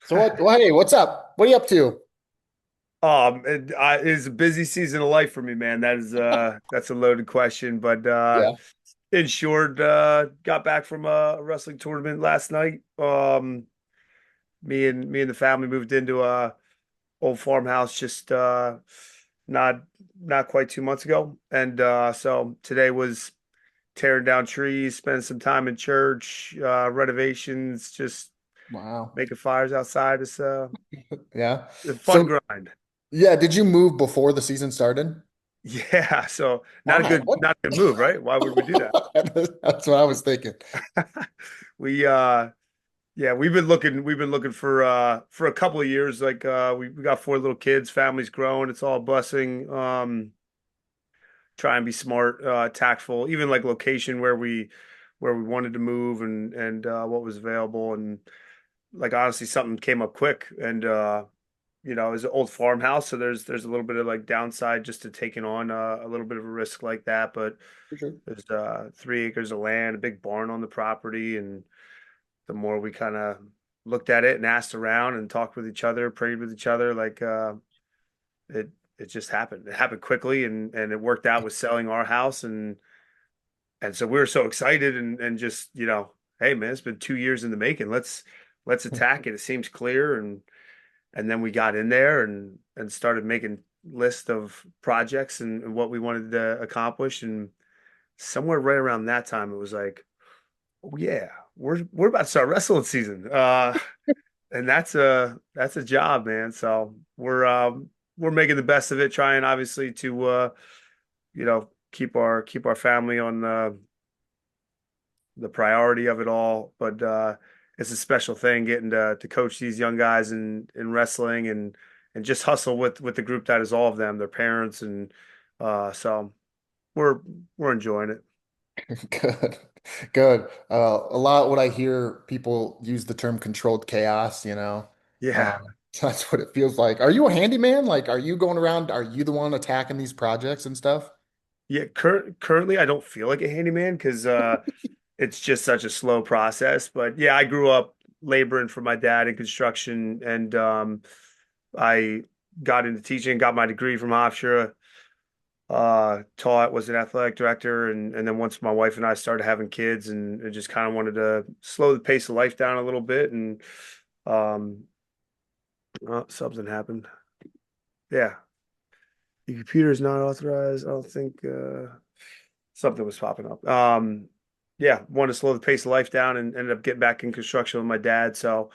So hey, what's up? What are you up to? It's a busy season of life for me, man. That's a loaded question, but Yeah. in short, got back from a wrestling tournament last night. Me and the family moved into a old farmhouse just not not quite 2 months ago, and so today was tearing down trees, spending some time in church, renovations, just Wow. making fires outside. It's Yeah. a fun So grind. yeah, did you move before the season started? Yeah, so Wow. What? not a good move, right? Why would we do that? That's what I was thinking. We yeah, we've been looking for a couple of years. Like we got four little kids, family's growing, it's all a blessing. Try and be smart, tactful, even like location where we wanted to move and what was available. And like honestly something came up quick and it was an old farmhouse, so there's a little bit of like downside just to taking on a little bit of a risk like that. But For sure. there's 3 acres of land, a big barn on the property, and the more we kind of looked at it and asked around and talked with each other, prayed with each other, like it it just happened. It happened quickly, and it worked out with selling our house, and so we were so excited and just hey man, it's been 2 years in the making. Let's attack it. It seems clear, and then we got in there and started making list of projects and what we wanted to accomplish, and somewhere right around that time it was like, oh yeah, we're about to start wrestling season. And that's a job, man. So we're making the best of it, trying obviously to keep our family on the priority of it all. But it's a special thing getting to coach these young guys in wrestling and just hustle with the group that is all of them, their parents, and so we're we're enjoying it. Good. Good. A lot what I hear people use the term controlled chaos, you know. Yeah. That's what it feels like. Are you a handyman? Like, are you going around? Are you the one attacking these projects and stuff? Yeah, currently I don't feel like a handyman because it's just such a slow process. But yeah, I grew up laboring for my dad in construction, and I got into teaching, got my degree from Hofstra, taught, was an athletic director, and then once my wife and I started having kids, and just kind of wanted to slow the pace of life down a little bit, and um, something happened. Yeah, your computer is not authorized. I don't think something was popping up. Yeah, wanted to slow the pace of life down and ended up getting back in construction with my dad. So,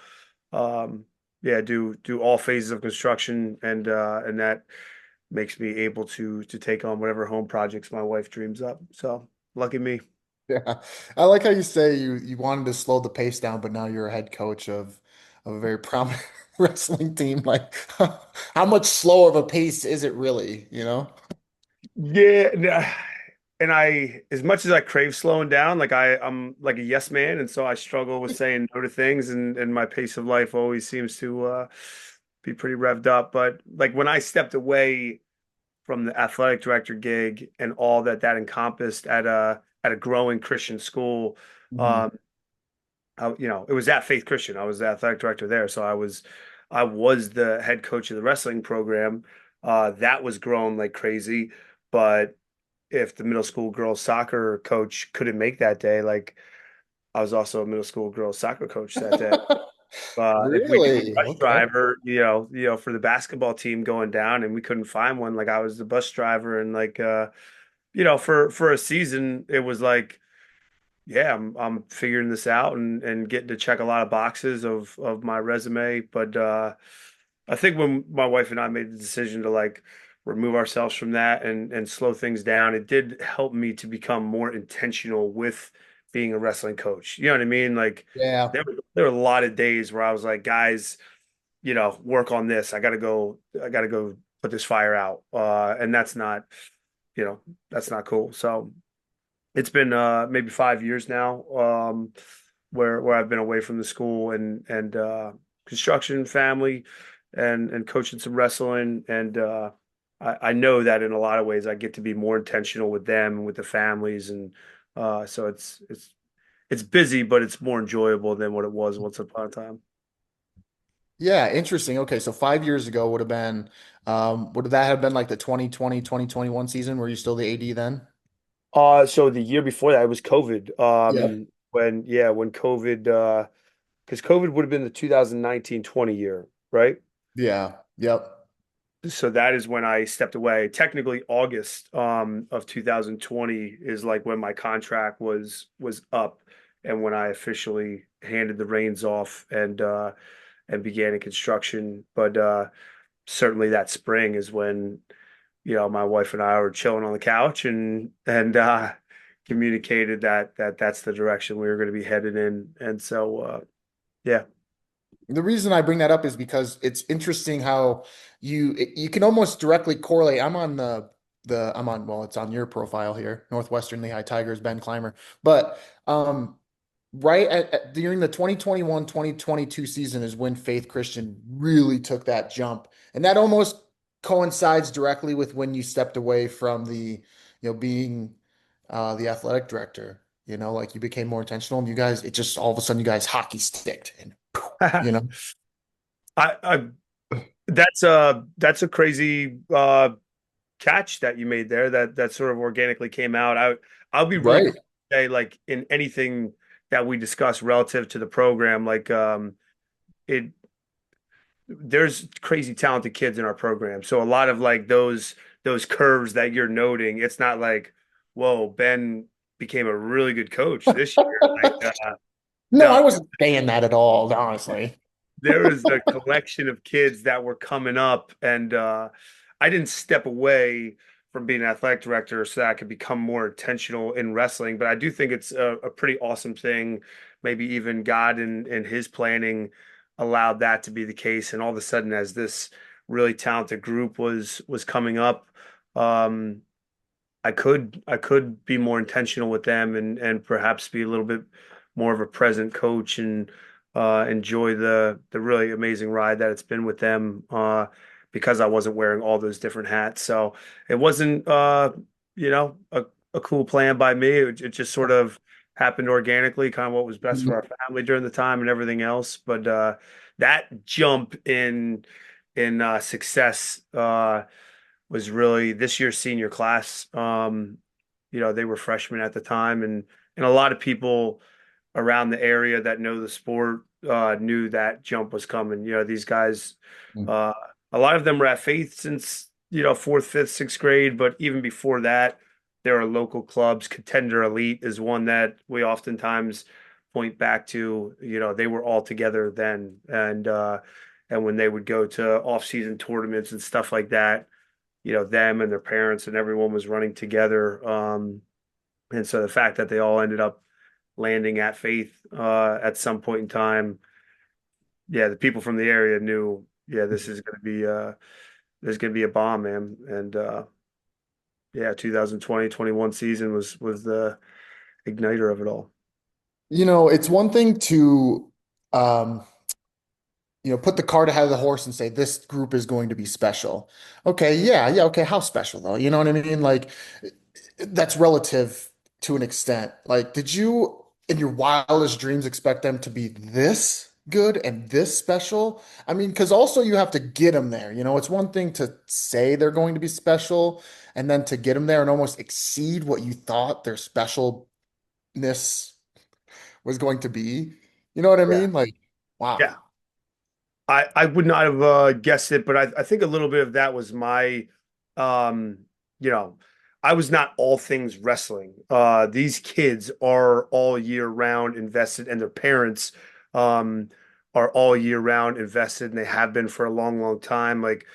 um, yeah, do all phases of construction, and that makes me able to take on whatever home projects my wife dreams up. So, lucky me. Yeah. I like how you say you wanted to slow the pace down, but now you're a head coach of a very prominent wrestling team. Like, how much slower of a pace is it really, you know? Yeah, and as much as I crave slowing down, like I'm like a yes man, and so I struggle with saying no to things, and my pace of life always seems to be pretty revved up. But like when I stepped away from the athletic director gig and all that encompassed at a growing Christian school, Mhm. um, it was at Faith Christian. I was the athletic director there, so I was the head coach of the wrestling program. That was growing like crazy, but if the middle school girls soccer coach couldn't make that day, like I was also a middle school girls soccer coach that day. If we needed a Really? bus Okay. driver, for the basketball team going down and we couldn't find one, like I was the bus driver, and like for a season it was like, yeah, I'm figuring this out and getting to check a lot of boxes of my resume. But I think when my wife and I made the decision to like remove ourselves from that and slow things down, it did help me to become more intentional with being a wrestling coach. You know what I mean? Like Yeah. there were a lot of days where I was like, guys, work on this. I gotta go put this fire out. And you know, that's not cool. So it's been maybe 5 years now, where I've been away from the school and construction, family, and coaching some wrestling. And I know that in a lot of ways I get to be more intentional with them and with the families, and so it's busy, but it's more enjoyable than what it was once upon a time. Yeah, interesting. Okay, so 5 years ago would have been, would that have been like the 2020, 2021 season? Were you still the AD then? So the year before that it was COVID. Yep. When COVID, because COVID would have been the 2019-20 year, right? Yeah. Yep. So that is when I stepped away. Technically, August of 2020 is like when my contract was up and when I officially handed the reins off and began in construction. But certainly that spring is when, my wife and I were chilling on the couch and communicated that that's the direction we were going to be headed in. And so yeah. The reason I bring that up is because it's interesting how you can almost directly correlate. I'm on the I'm on well, it's on your profile here, Northwestern Lehigh Tigers, Ben Clymer. But right during the 2021-2022 season is when Faith Christian really took that jump. And that almost coincides directly with when you stepped away from being the athletic director. Like you became more intentional and you guys, it just all of a sudden you guys hockey sticked and you know. I that's a crazy catch that you made there that sort of organically came out. I'll be really Right. quick to say, like in anything that we discuss relative to the program, like it there's crazy talented kids in our program. So a lot of like those curves that you're noting, it's not like, whoa, Ben became a really good coach this year. Like No, no, I wasn't saying that at all, honestly. there was a collection of kids that were coming up, and I didn't step away from being an athletic director so that I could become more intentional in wrestling. But I do think it's a pretty awesome thing. Maybe even God in His planning allowed that to be the case, and all of a sudden, as this really talented group was coming up, um, I could be more intentional with them and perhaps be a little bit more of a present coach and enjoy the really amazing ride that it's been with them because I wasn't wearing all those different hats. So it wasn't a cool plan by me. It just sort of happened organically, kind of what was best for our family during the time and everything else. But that jump in success was really this year's senior class. They were freshmen at the time, and a lot of people around the area that know the sport knew that jump was coming. These guys, uh, a lot of them were at Faith since fourth, fifth, sixth grade, but even before that, there are local clubs. Contender Elite is one that we oftentimes point back to. They were all together then, and when they would go to off-season tournaments and stuff like that, them and their parents and everyone was running together. And so the fact that they all ended up landing at Faith at some point in time, yeah, the people from the area knew, yeah, this is going to be a bomb, man. And yeah, 2020-21 season was the igniter of it all. It's one thing to um, put the cart ahead of the horse and say this group is going to be special. Okay, yeah, yeah, okay, how special though? You know what I mean? Like that's relative to an extent. Like, did you in your wildest dreams expect them to be this good and this special? I mean, because also you have to get them there. It's one thing to say they're going to be special and then to get them there and almost exceed what you thought their specialness was going to be. You know what I Yeah. mean? Like, Yeah. wow. I would not have guessed it, but I think a little bit of that was my, um, you know, I was not all things wrestling. These kids are all year round invested, and their parents um, are all year round invested, and they have been for a long, long time. Like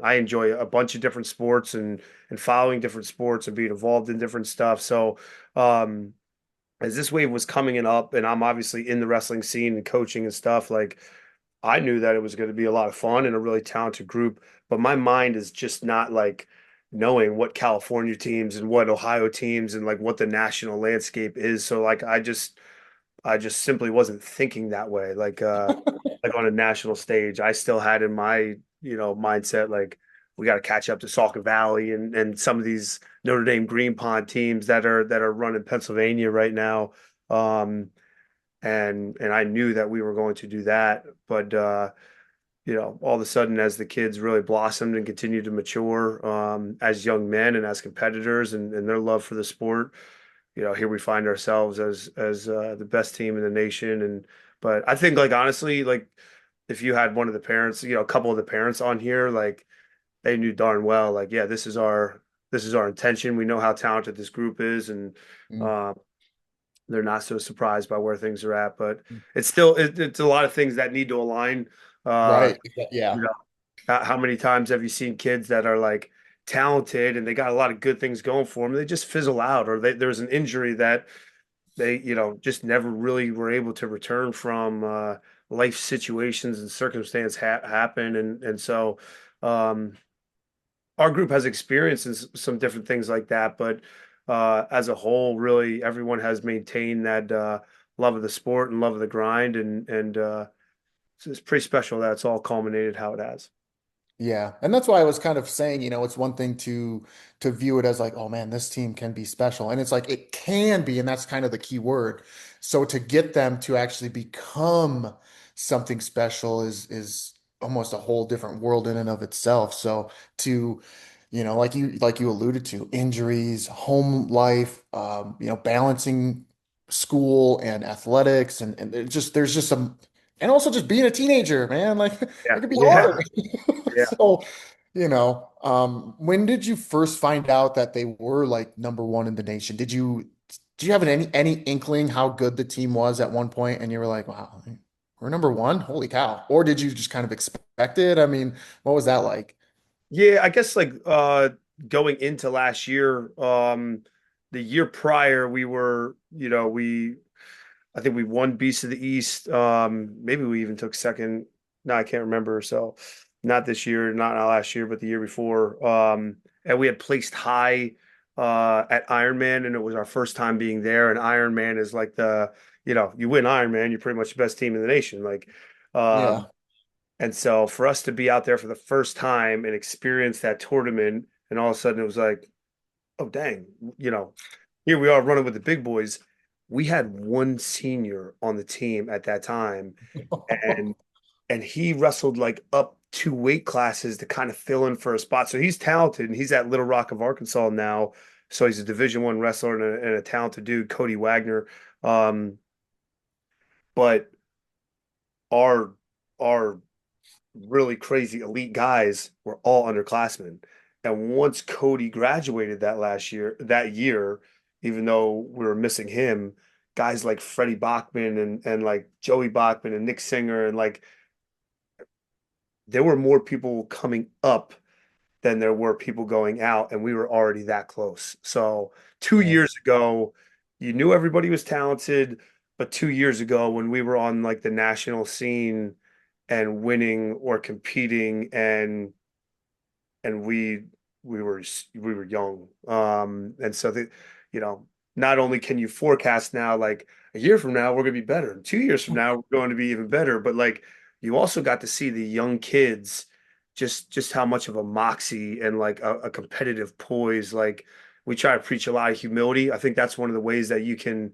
I enjoy a bunch of different sports and following different sports and being involved in different stuff. So as this wave was coming in up, and I'm obviously in the wrestling scene and coaching and stuff, like I knew that it was going to be a lot of fun and a really talented group, but my mind is just not like knowing what California teams and what Ohio teams and like what the national landscape is. So like I just simply wasn't thinking that way. Like on a national stage, I still had in my, mindset like we got to catch up to Saucon Valley and some of these Notre Dame Green Pond teams that are running Pennsylvania right now. Um, and I knew that we were going to do that. But all of a sudden as the kids really blossomed and continued to mature as young men and as competitors and their love for the sport, here we find ourselves as the best team in the nation. And but I think like honestly, like if you had one of the parents, a couple of the parents on here, like they knew darn well, like, yeah, this is our intention. We know how talented this group is, and Mm. uh, they're not so surprised by where things are at. But it's still it's a lot of things that need to align. Uh, Right. Yeah. you know, how many times have you seen kids that are like talented and they got a lot of good things going for them? They just fizzle out, or there's an injury that they, just never really were able to return from. Life situations and circumstance happen, and so um, our group has experienced some different things like that. But as a whole, really, everyone has maintained that love of the sport and love of the grind, and it's pretty special that it's all culminated how it has. Yeah. And that's why I was kind of saying, it's one thing to view it as like, oh man, this team can be special. And it's like it can be, and that's kind of the key word. So to get them to actually become something special is almost a whole different world in and of itself. So to, like you alluded to, injuries, home life, balancing school and athletics and there's just some and also just being a teenager, man, like Yeah, it could be yeah, hard. yeah. So, when did you first find out that they were like number one in the nation? Do you have any inkling how good the team was at one point and you were like, wow, we're number one? Holy cow. Or did you just kind of expect it? I mean, what was that like? Yeah, I guess like going into last year, the year prior we were, we I think we won Beast of the East. Maybe we even took second. No, I can't remember. So not this year, not last year, but the year before. And we had placed high at Ironman, and it was our first time being there. And Ironman is like you win Ironman, you're pretty much the best team in the nation. Like, Yeah. and so for us to be out there for the first time and experience that tournament, and all of a sudden it was like, oh dang, you know, here we are running with the big boys. We had one senior on the team at that time, and he wrestled like up two weight classes to kind of fill in for a spot. So he's talented, and he's at Little Rock of Arkansas now. So he's a Division I wrestler and a talented dude, Cody Wagner. Um, but our our really crazy elite guys were all underclassmen. And once Cody graduated that year, even though we were missing him, guys like Freddie Bachman and like Joey Bachman and Nick Singer and like there were more people coming up than there were people going out, and we were already that close. So two Yeah. years ago, you knew everybody was talented, but 2 years ago when we were on like the national scene and winning or competing and we were young and so you know not only can you forecast now like a year from now we're going to be better and 2 years from now we're going to be even better, but like you also got to see the young kids just how much of a moxie and like a competitive poise. Like we try to preach a lot of humility. I think that's one of the ways that you can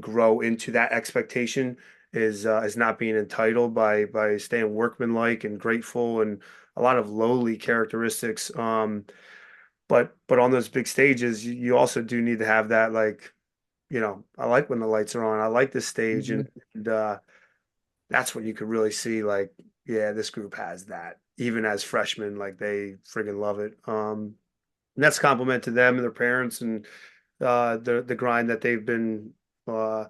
grow into that expectation is not being entitled by staying workmanlike and grateful and a lot of lowly characteristics. But on those big stages, you also do need to have that like, I like when the lights are on. I like this stage, and, Mhm. and that's when you could really see like, yeah, this group has that. Even as freshmen, like they friggin' love it. And that's a compliment to them and their parents and the grind that they've been uh,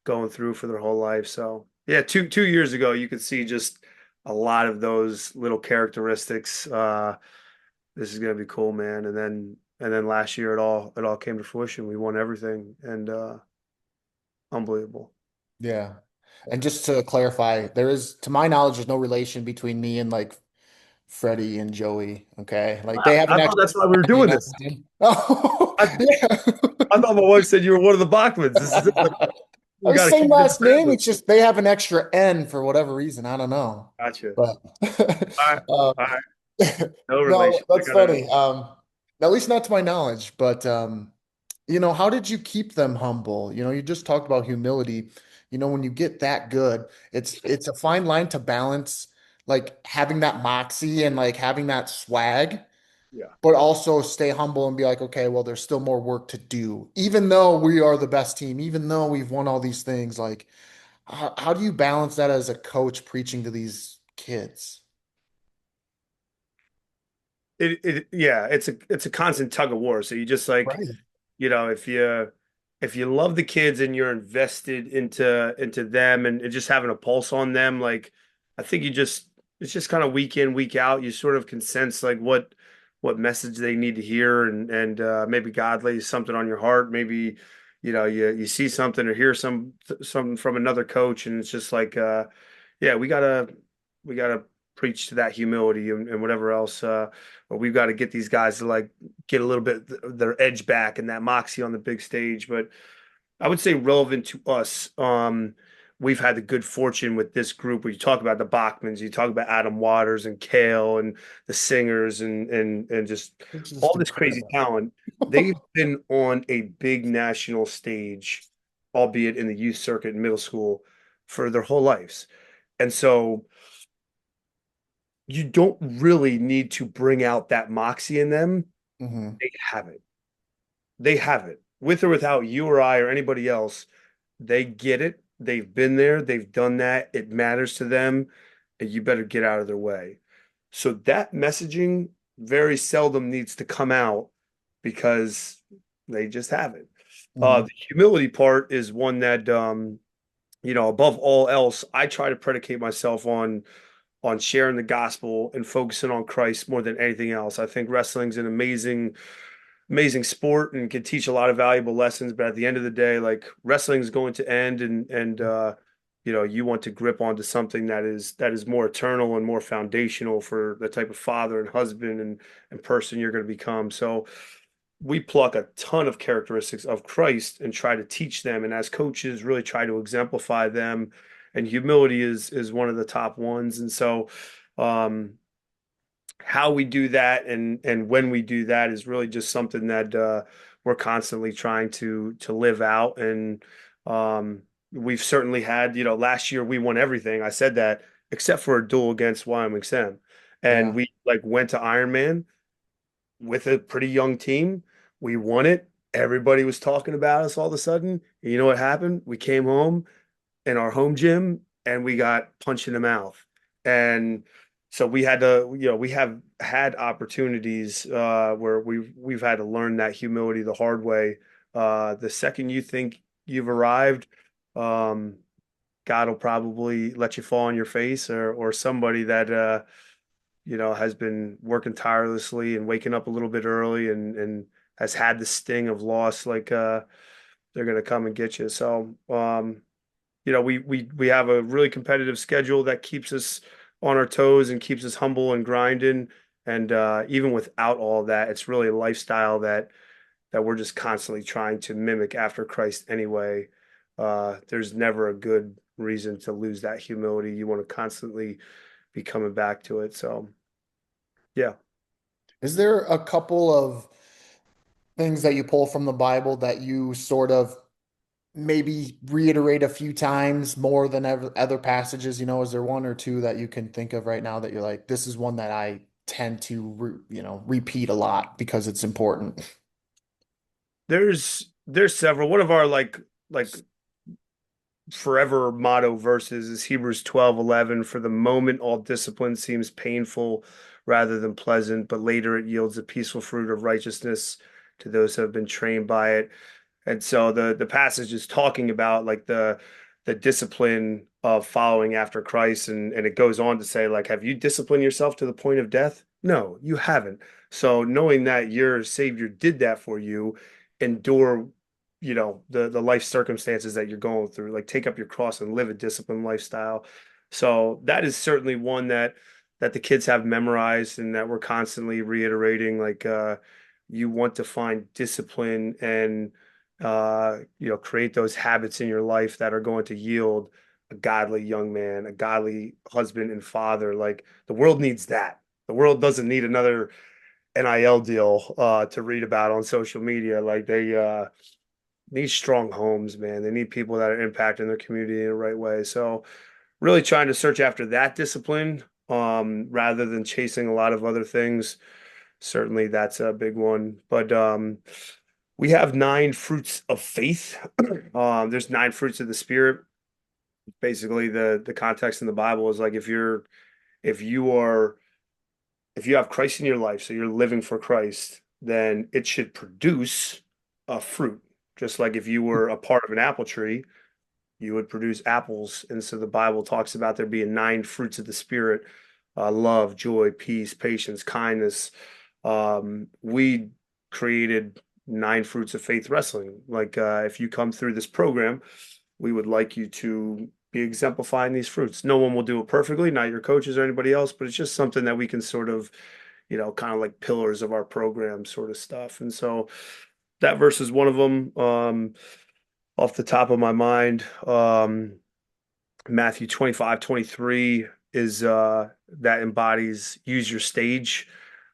going through for their whole life. So yeah, two years ago, you could see just a lot of those little characteristics. This is gonna be cool, man. And then last year, it all came to fruition. We won everything, and unbelievable. Yeah. And just to clarify, to my knowledge, there's no relation between me and like Freddie and Joey. Okay. Like they Wow, have I an thought extra that's why we were N doing at this. the end. Oh, I, yeah. I thought my wife said you were one of the Bachmans. This is it. Like, we Our got to same keep it in the last name. family. It's just they have an extra N for whatever reason. I don't know. Gotcha. But All right, um, all right. No no, relation. I that's gotta. funny. At least not to my knowledge. But how did you keep them humble? You just talked about humility. When you get that good, it's a fine line to balance like having that moxie and like having that swag, Yeah. but also stay humble and be like, okay, well, there's still more work to do. Even though we are the best team, even though we've won all these things, like how do you balance that as a coach preaching to these kids? Yeah, it's a constant tug of war. So you just like, Right. if you love the kids and you're invested into them and just having a pulse on them, like I think it's just kind of week in, week out, you sort of can sense like what message they need to hear and maybe God lays something on your heart. Maybe, you see something or hear something from another coach and it's just like yeah, we gotta preach to that humility and whatever else but we've got to get these guys to like get a little bit their edge back and that moxie on the big stage. But I would say relevant to us, we've had the good fortune with this group where you talk about the Bachmans, you talk about Adam Waters and Kale and the singers and just It's all just this crazy incredible. talent. They've been on a big national stage, albeit in the youth circuit in middle school, for their whole lives. And so you don't really need to bring out that moxie in them. Hmm. They have it. They have it. With or without you or I or anybody else, they get it. They've been there. They've done that. It matters to them. And you better get out of their way. So that messaging very seldom needs to come out because they just have it. Hmm. The humility part is one that, above all else, I try to predicate myself on sharing the gospel and focusing on Christ more than anything else. I think wrestling's an amazing sport and can teach a lot of valuable lessons, but at the end of the day, like wrestling's going to end and you want to grip onto something that is more eternal and more foundational for the type of father and husband and person you're going to become. So we pluck a ton of characteristics of Christ and try to teach them, and as coaches really try to exemplify them, and humility is one of the top ones. And so um how we do that and when we do that is really just something that we're constantly trying to live out. And we've certainly had, last year we won everything. I said that except for a duel against Wyoming Sam, and Yeah. we like went to Ironman with a pretty young team. We won it. Everybody was talking about us all of a sudden. And you know what happened? We came home in our home gym and we got punched in the mouth. And so we had to, we have had opportunities where we've had to learn that humility the hard way. The second you think you've arrived, um, God will probably let you fall on your face or somebody that has been working tirelessly and waking up a little bit early and has had the sting of loss, like they're gonna come and get you. So we have a really competitive schedule that keeps us on our toes and keeps us humble and grinding. And even without all that, it's really a lifestyle that we're just constantly trying to mimic after Christ anyway. There's never a good reason to lose that humility. You want to constantly be coming back to it. So yeah. Is there a couple of things that you pull from the Bible that you sort of maybe reiterate a few times more than other passages? Is there one or two that you can think of right now that you're like, this is one that I tend to, repeat a lot because it's important? There's several. One of our like forever motto verses is Hebrews 12:11. For the moment, all discipline seems painful rather than pleasant, but later it yields a peaceful fruit of righteousness to those who have been trained by it. And so the passage is talking about like the discipline of following after Christ, and it goes on to say like, have you disciplined yourself to the point of death? No, you haven't. So knowing that your Savior did that for you, endure, the life circumstances that you're going through, like take up your cross and live a disciplined lifestyle. So that is certainly one that the kids have memorized and that we're constantly reiterating. Like you want to find discipline and create those habits in your life that are going to yield a godly young man, a godly husband and father. Like the world needs that. The world doesn't need another NIL deal to read about on social media. Like they need strong homes, man. They need people that are impacting their community in the right way. So really trying to search after that discipline rather than chasing a lot of other things. Certainly that's a big one. But we have nine fruits of faith. There's nine fruits of the spirit. Basically, the context in the Bible is like if you are if you have Christ in your life, so you're living for Christ, then it should produce a fruit. Just like if you were a part of an apple tree, you would produce apples. And so the Bible talks about there being nine fruits of the Spirit: love, joy, peace, patience, kindness. We created nine fruits of faith wrestling. Like if you come through this program, we would like you to be exemplifying these fruits. No one will do it perfectly, not your coaches or anybody else, but it's just something that we can sort of, kind of like pillars of our program sort of stuff. And so that verse is one of them. Off the top of my mind, Matthew 25:23 is that embodies use your stage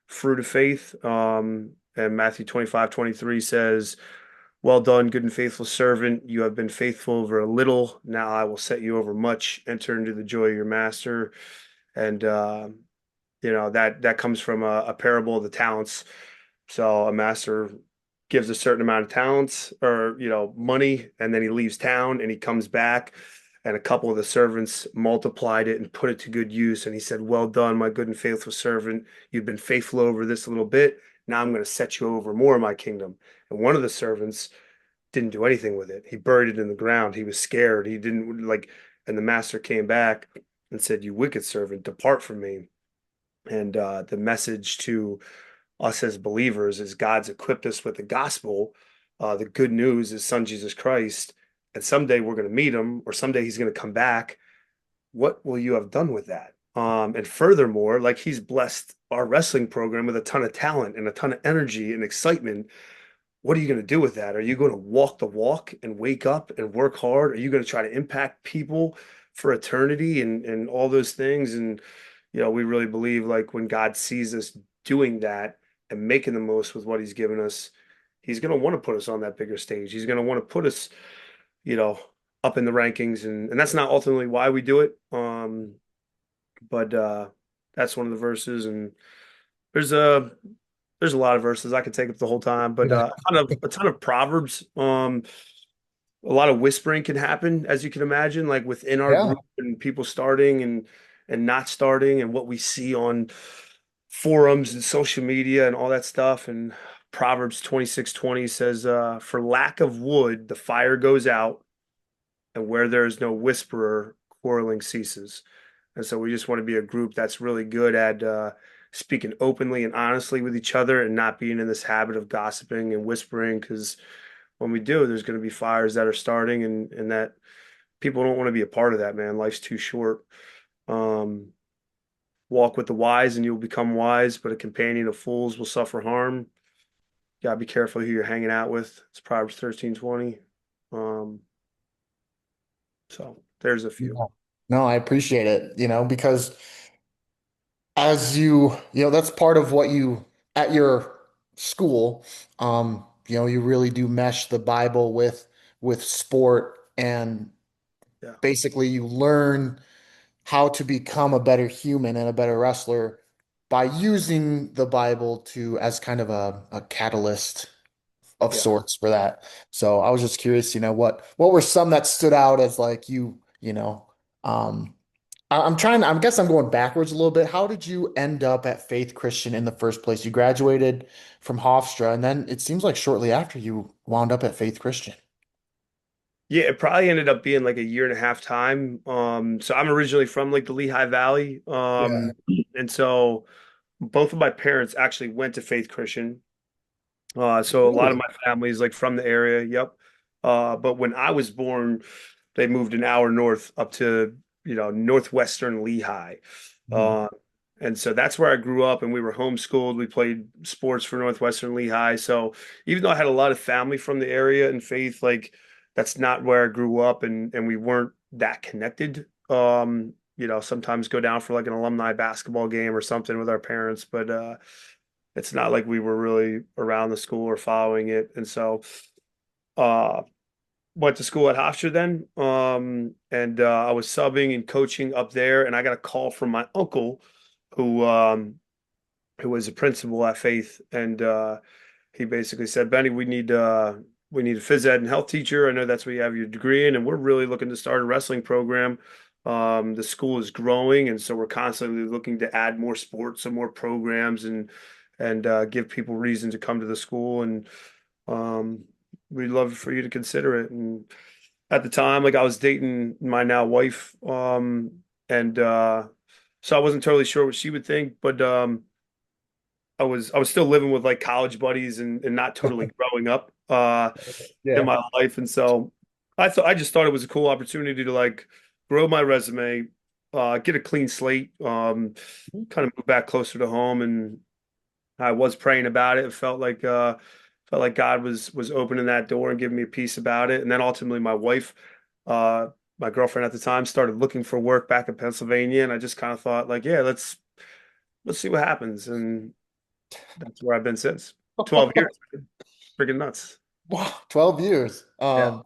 fruit of faith. And Matthew 25:23 says, well done, good and faithful servant. You have been faithful over a little. Now I will set you over much. Enter into the joy of your master. And that comes from a parable of the talents. So a master gives a certain amount of talents or money, and then he leaves town and he comes back. And a couple of the servants multiplied it and put it to good use. And he said, well done, my good and faithful servant. You've been faithful over this little bit. Now I'm going to set you over more of my kingdom. And one of the servants didn't do anything with it. He buried it in the ground. He was scared. He didn't like, and the master came back and said, you wicked servant, depart from me. And the message to us as believers is God's equipped us with the gospel. The good news is Son Jesus Christ. And someday we're going to meet him, or someday he's going to come back. What will you have done with that? And furthermore, like he's blessed our wrestling program with a ton of talent and a ton of energy and excitement. What are you going to do with that? Are you going to walk the walk and wake up and work hard? Are you going to try to impact people for eternity and all those things? And we really believe like when God sees us doing that and making the most with what he's given us, he's going to want to put us on that bigger stage. He's going to want to put us, you know, up in the rankings, and that's not ultimately why we do it. But that's one of the verses, and there's a there's a lot of verses I could take up the whole time, but Yeah. a ton of proverbs. A lot of whispering can happen, as you can imagine, like within our Yeah. group and people starting and not starting, and what we see on forums and social media and all that stuff. And Proverbs 26:20 says, "For lack of wood, the fire goes out, and where there is no whisperer, quarreling ceases." And so we just want to be a group that's really good at speaking openly and honestly with each other and not being in this habit of gossiping and whispering. Because when we do, there's going to be fires that are starting, and that people don't want to be a part of that, man. Life's too short. Um, Walk with the wise and you'll become wise, but a companion of fools will suffer harm. Gotta be careful who you're hanging out with. It's Proverbs 13:20. Um, so there's a few. Yeah. No, I appreciate it, because as that's part of what you at your school, you really do mesh the Bible with sport, and Yeah. basically you learn how to become a better human and a better wrestler by using the Bible to as kind of a catalyst of Yeah. sorts for that. So I was just curious, what were some that stood out as like um I guess I'm going backwards a little bit. How did you end up at Faith Christian in the first place? You graduated from Hofstra, and then it seems like shortly after you wound up at Faith Christian. Yeah, it probably ended up being like a year and a half time. So I'm originally from like the Lehigh Valley. Yeah. And so both of my parents actually went to Faith Christian. So a lot of Really? my family is like from the area. Yep. But when I was born, they moved an hour north up to, Northwestern Lehigh. Mhm. Uh, and so that's where I grew up, and we were homeschooled. We played sports for Northwestern Lehigh. So even though I had a lot of family from the area and faith, like that's not where I grew up, and we weren't that connected. Sometimes go down for like an alumni basketball game or something with our parents, but it's not like we were really around the school or following it. And so uh went to school at Hofstra then, and I was subbing and coaching up there, and I got a call from my uncle, who um, who was a principal at Faith, and he basically said, "Benny, we need a phys ed and health teacher. I know that's what you have your degree in, and we're really looking to start a wrestling program. The school is growing, and so we're constantly looking to add more sports and more programs, and give people reason to come to the school, and we'd love for you to consider it." And at the time, like I was dating my now wife, and so I wasn't totally sure what she would think, but I was still living with like college buddies and not totally growing up in Yeah. my life, and so I just thought it was a cool opportunity to like grow my resume, get a clean slate, kind of move back closer to home, and I was praying about it. It felt like God was opening that door and giving me a peace about it. And then ultimately my wife, uh, my girlfriend at the time, started looking for work back in Pennsylvania, and I just kind of thought like, yeah, let's see what happens. And that's where I've been since. 12 years. Freaking nuts. Wow, 12 years. Yeah.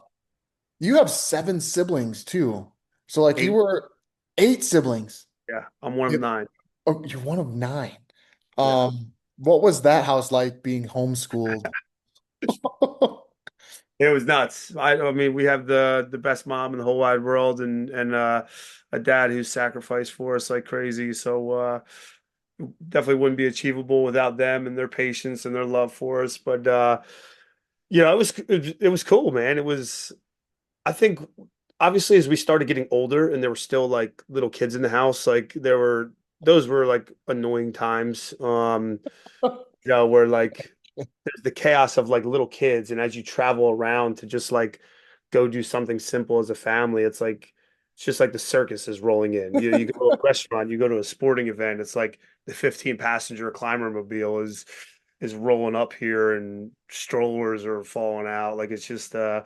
You have seven siblings too. So like you 8. were eight siblings. Yeah. I'm one of You- 9. Oh, you're one of nine. Yeah. What was that house like being homeschooled? It was nuts. I mean, we have the best mom in the whole wide world, and a dad who's sacrificed for us like crazy. So definitely wouldn't be achievable without them and their patience and their love for us. But it was cool, man. It was, I think, obviously as we started getting older and there were still like little kids in the house, like those were like annoying times. Where like there's the chaos of like little kids, and as you travel around to just like go do something simple as a family, it's just like the circus is rolling in. You go to a restaurant, you go to a sporting event, it's like the 15 passenger Clymer mobile is rolling up here, and strollers are falling out. Like it's just there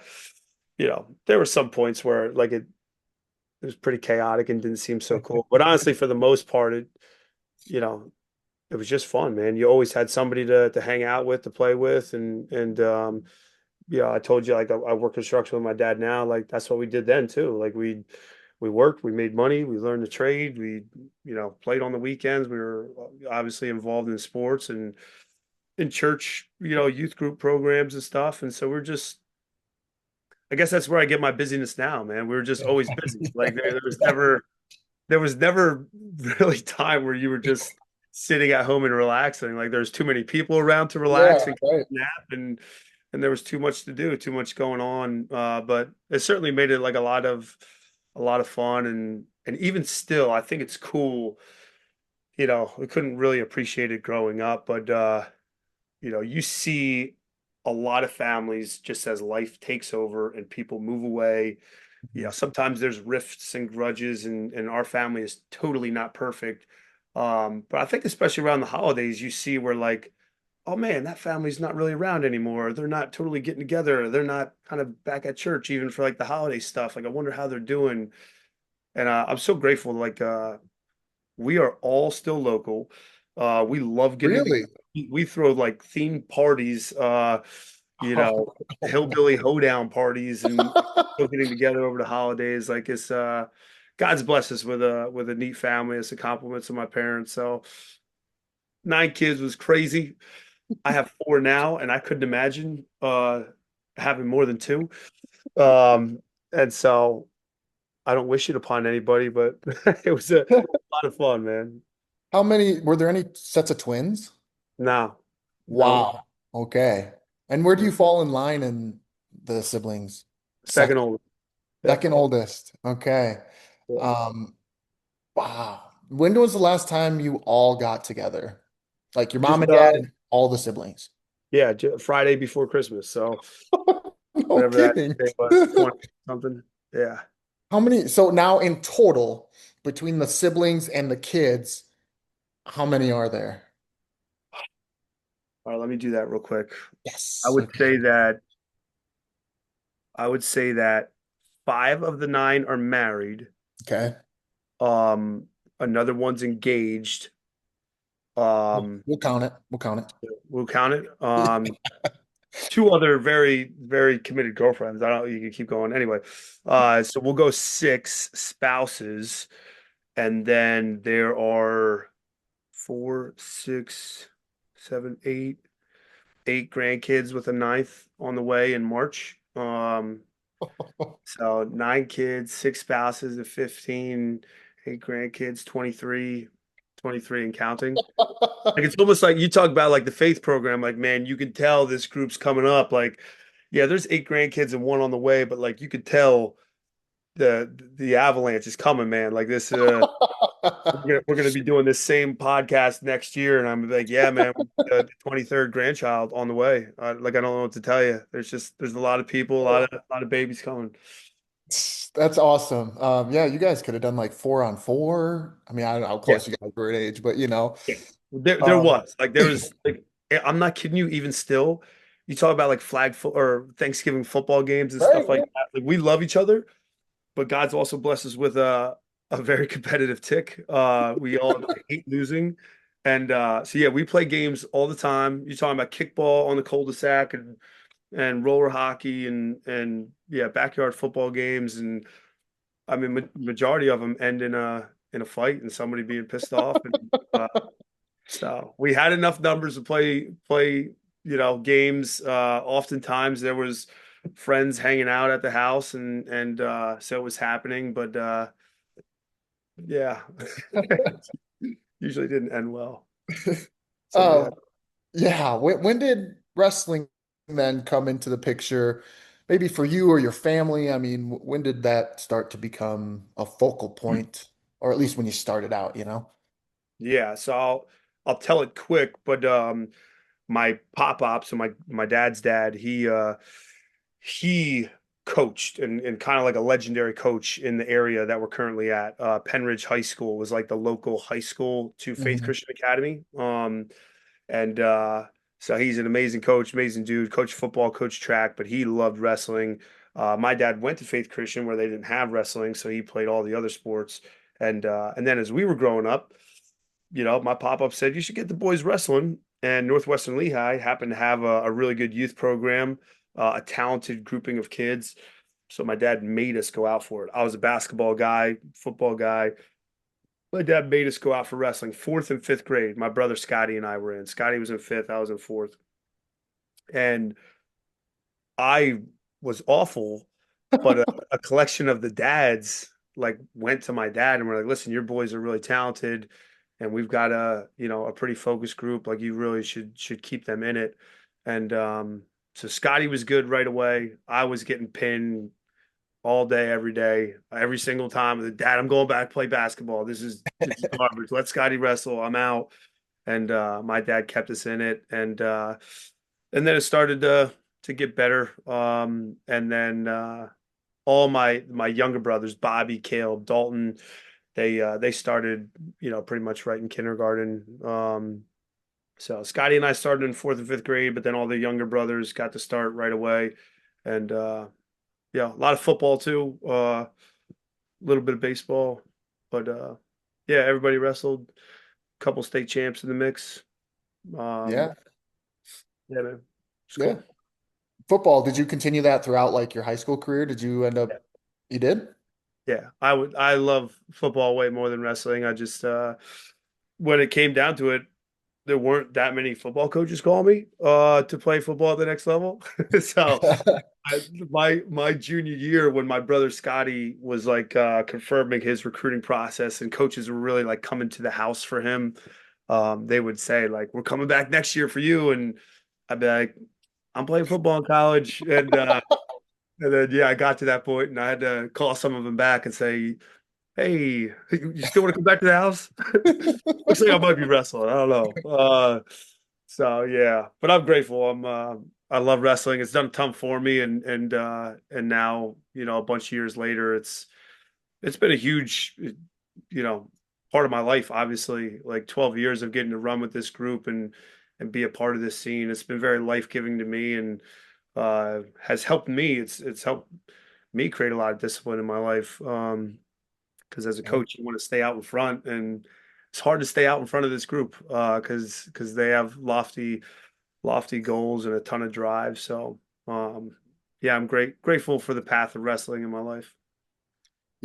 were some points where like it was pretty chaotic and didn't seem so cool. But honestly, for the most part, you know, it was just fun, man. You always had somebody to hang out with, to play with, and yeah, I told you like I work construction with my dad now. Like that's what we did then too. Like we worked, we made money, we learned the trade, we played on the weekends. We were obviously involved in sports and in church, youth group programs and stuff. And so we're just, I guess that's where I get my busyness now, man. We were just always busy. Like there was never really time where you were just sitting at home and relaxing. Like there's too many people around to Yeah, relax and right. nap, and there was too much to do, too much going on. But it certainly made it like a lot of fun, and even still, I think it's cool. We couldn't really appreciate it growing up, but you see a lot of families just as life takes over and people move away. Sometimes there's rifts and grudges, and our family is totally not perfect. But I think especially around the holidays, you see where like, oh man, that family's not really around anymore. They're not totally getting together. They're not kind of back at church even for like the holiday stuff. Like I wonder how they're doing. And I'm so grateful. Like we are all still local. We love getting together. Really? We throw like themed parties, hillbilly hoedown parties, and still getting together over the holidays. Like it's God's blessed us with a neat family. It's a compliment to my parents. So 9 kids was crazy. I have 4 now, and I couldn't imagine having more than 2. Um, and so I don't wish it upon anybody, but it was a lot of fun, man. How many were there any sets of twins? No, no, Wow. Okay. And where do you no. fall in line in the siblings? Second Second, oldest. Yeah. second oldest. Okay. Yeah. Um, wow. When was the last time you all got together? Like your Just mom and dad and all the siblings. yeah, Friday before Christmas. So No whatever that kidding. day was, 20 something. Yeah. How many? So now in total, between the siblings and the kids, how many are there? All right, let me do that real quick. I Yes. would Okay. say that I would say that 5 of the 9 are married. Okay. Um, Another one's engaged. We'll, Um, we'll count it. We'll count we'll count it. it. two other very, very committed girlfriends. I don't, you can keep going. Anyway, so we'll go six spouses, and then there are four, six, seven, eight grandkids with a ninth on the way in March. So nine kids, six spouses of 15, eight grandkids, 23 and counting. Like it's almost like you talk about like the faith program, like man, you can tell this group's coming up. Like, yeah, there's eight grandkids and one on the way, but like you could tell the avalanche is coming, man. Like this we're gonna be doing this same podcast next year, and I'm like, yeah, man, the 23rd grandchild on the way. Like I don't know what to tell you. There's a lot of people, a lot of babies coming. That's awesome. Yeah, you guys could have done like 4-on-4. I mean, I don't know how Yeah, close you guys were in age, but you know, yeah. There um, was like there was like I'm not kidding you. Even still, you talk about like flag foot or Thanksgiving football games and right, stuff like that. Like we love each other, but God's also blessed us with a very competitive tick. We all hate losing. And so yeah, we play games all the time. You're talking about kickball on the cul-de-sac and roller hockey and yeah, backyard football games. And I mean, majority of them end in a fight and somebody being pissed off. And so we had enough numbers to play games. Oftentimes there was friends hanging out at the house and so it was happening, but yeah, usually didn't end well. So yeah. yeah. Yeah. When did wrestling then come into the picture? Maybe for you or your family? I mean, when did that start to become a focal point, or at least when you started out, you know? Yeah, so I'll tell it quick, but my pop-op, so my dad's dad, he coached and kind of like a legendary coach in the area that we're currently at. Penridge High School was like the local high school to Faith Mhm. Christian Academy. And so he's an amazing coach, amazing dude, coach football, coach track, but he loved wrestling. My dad went to Faith Christian where they didn't have wrestling, so he played all the other sports. And then as we were growing up, my pop-up said you should get the boys wrestling. And Northwestern Lehigh happened to have a really good youth program, a talented grouping of kids. So my dad made us go out for it. I was a basketball guy, football guy. My dad made us go out for wrestling. Fourth and fifth grade. My brother Scotty and I were in. Scotty was in fifth. I was in fourth. And I was awful, but a collection of the dads like went to my dad and were like, listen, your boys are really talented and we've got a pretty focused group. Like you really should keep them in it. And so Scotty was good right away. I was getting pinned all day, every day, every single time. Dad, I'm going back to play basketball. This is garbage. Let Scotty wrestle. I'm out. And my dad kept us in it. And then it started to get better. And then all my younger brothers, Bobby, Caleb, Dalton, they started, pretty much right in kindergarten. So Scotty and I started in fourth and fifth grade, but then all the younger brothers got to start right away. And yeah, a lot of football too, a little bit of baseball, but yeah, everybody wrestled. A couple state champs in the mix. Um, Yeah. yeah, man, it's Yeah. cool. Football, did you continue that throughout like your high school career? Did you end up, you did? Yeah, I love football way more than wrestling. I just when it came down to it, there weren't that many football coaches calling me to play football at the next level. So my junior year when my brother Scotty was like confirming his recruiting process and coaches were really like coming to the house for him, they would say like, "We're coming back next year for you," and I'd be like, "I'm playing football in college," and then yeah, I got to that point and I had to call some of them back and say, "Hey, you still want to come back to the house?" Looks like I might be wrestling. I don't know. So yeah, but I'm grateful. I love wrestling. It's done a ton for me, and now a bunch of years later, it's been a huge you know part of my life. Obviously, like 12 years of getting to run with this group and be a part of this scene. It's been very life giving to me and has helped me. It's helped me create a lot of discipline in my life. Because as a Yeah. coach, you want to stay out in front, and it's hard to stay out in front of this group because they have lofty lofty goals and a ton of drive. So, um, yeah, I'm grateful for the path of wrestling in my life.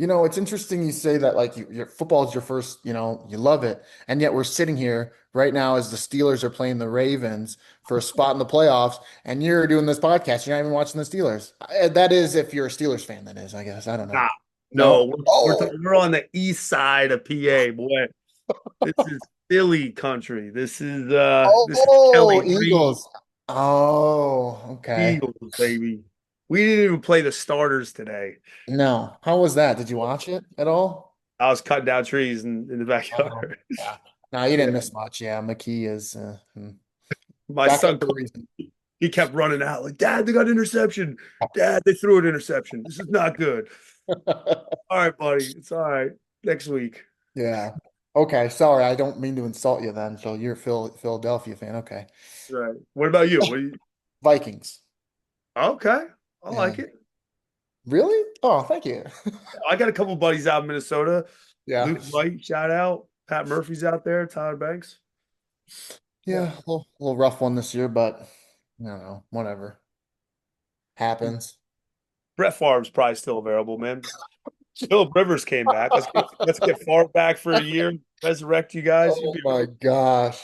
It's interesting you say that like your football is your first, you love it. And yet we're sitting here right now as the Steelers are playing the Ravens for a spot in the playoffs, and you're doing this podcast. You're not even watching the Steelers. That is if you're a Steelers fan, that is, I guess. I don't know. Nah, no, No? we're Oh, we're on the east side of PA, boy. This is Philly country. This is oh, Kelly Reed Eagles. Oh, okay. Eagles, baby. We didn't even play the starters today. No. How was that? Did you watch it at all? I was cutting down trees in the Oh, backyard. yeah. No, you Yeah. didn't miss much. Yeah, McKee is My back up son, for a reason. he kept running out like, Dad, they got an interception. Dad, they threw an interception. This is not good. All right, buddy. It's all right. Next week. Yeah. Okay. Sorry, I don't mean to insult you then. So you're a Philadelphia fan. Okay. Right. What about you? Vikings. Okay. I Yeah. like it. Really? Oh, thank you. I got a couple buddies out in Minnesota. Yeah. Luke White, shout out. Pat Murphy's out there. Tyler Banks. Yeah. Yeah. A little rough one this year, but I don't know. Whatever. Happens. Brett Favre's probably still available, man. Philip Rivers came back. Let's get Favre back for a year. Resurrect you guys. You'd Oh be my gosh.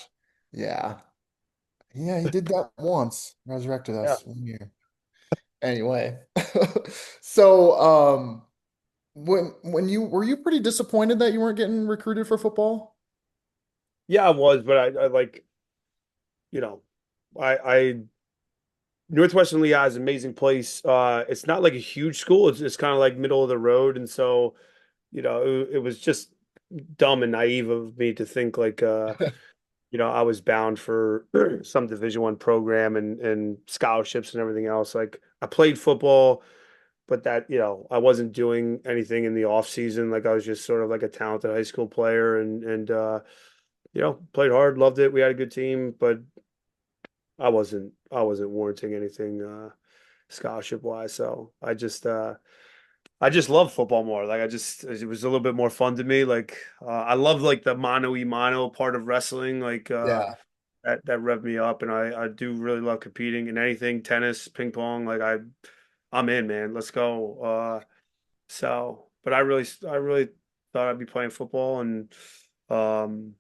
Yeah. Yeah, he did that once. Resurrected yeah. us 1 year. Anyway. So, when you were you pretty disappointed that you weren't getting recruited for football? Yeah, I was, but I like, you know, I Northwestern Lehigh is an amazing place. It's not like a huge school. It's kind of like middle of the road, and so it was just dumb and naive of me to think like I was bound for some Division I program and scholarships and everything else. Like I played football, but that I wasn't doing anything in the off season. Like I was just sort of like a talented high school player and played hard, loved it. We had a good team, but I wasn't warranting anything scholarship wise. So I just love football more. Like it was a little bit more fun to me. Like I love like the mano y mano part of wrestling. Like Yeah. that revved me up, and I do really love competing in anything, tennis, ping pong. Like I'm in, man. Let's go. But I really thought I'd be playing football, and um,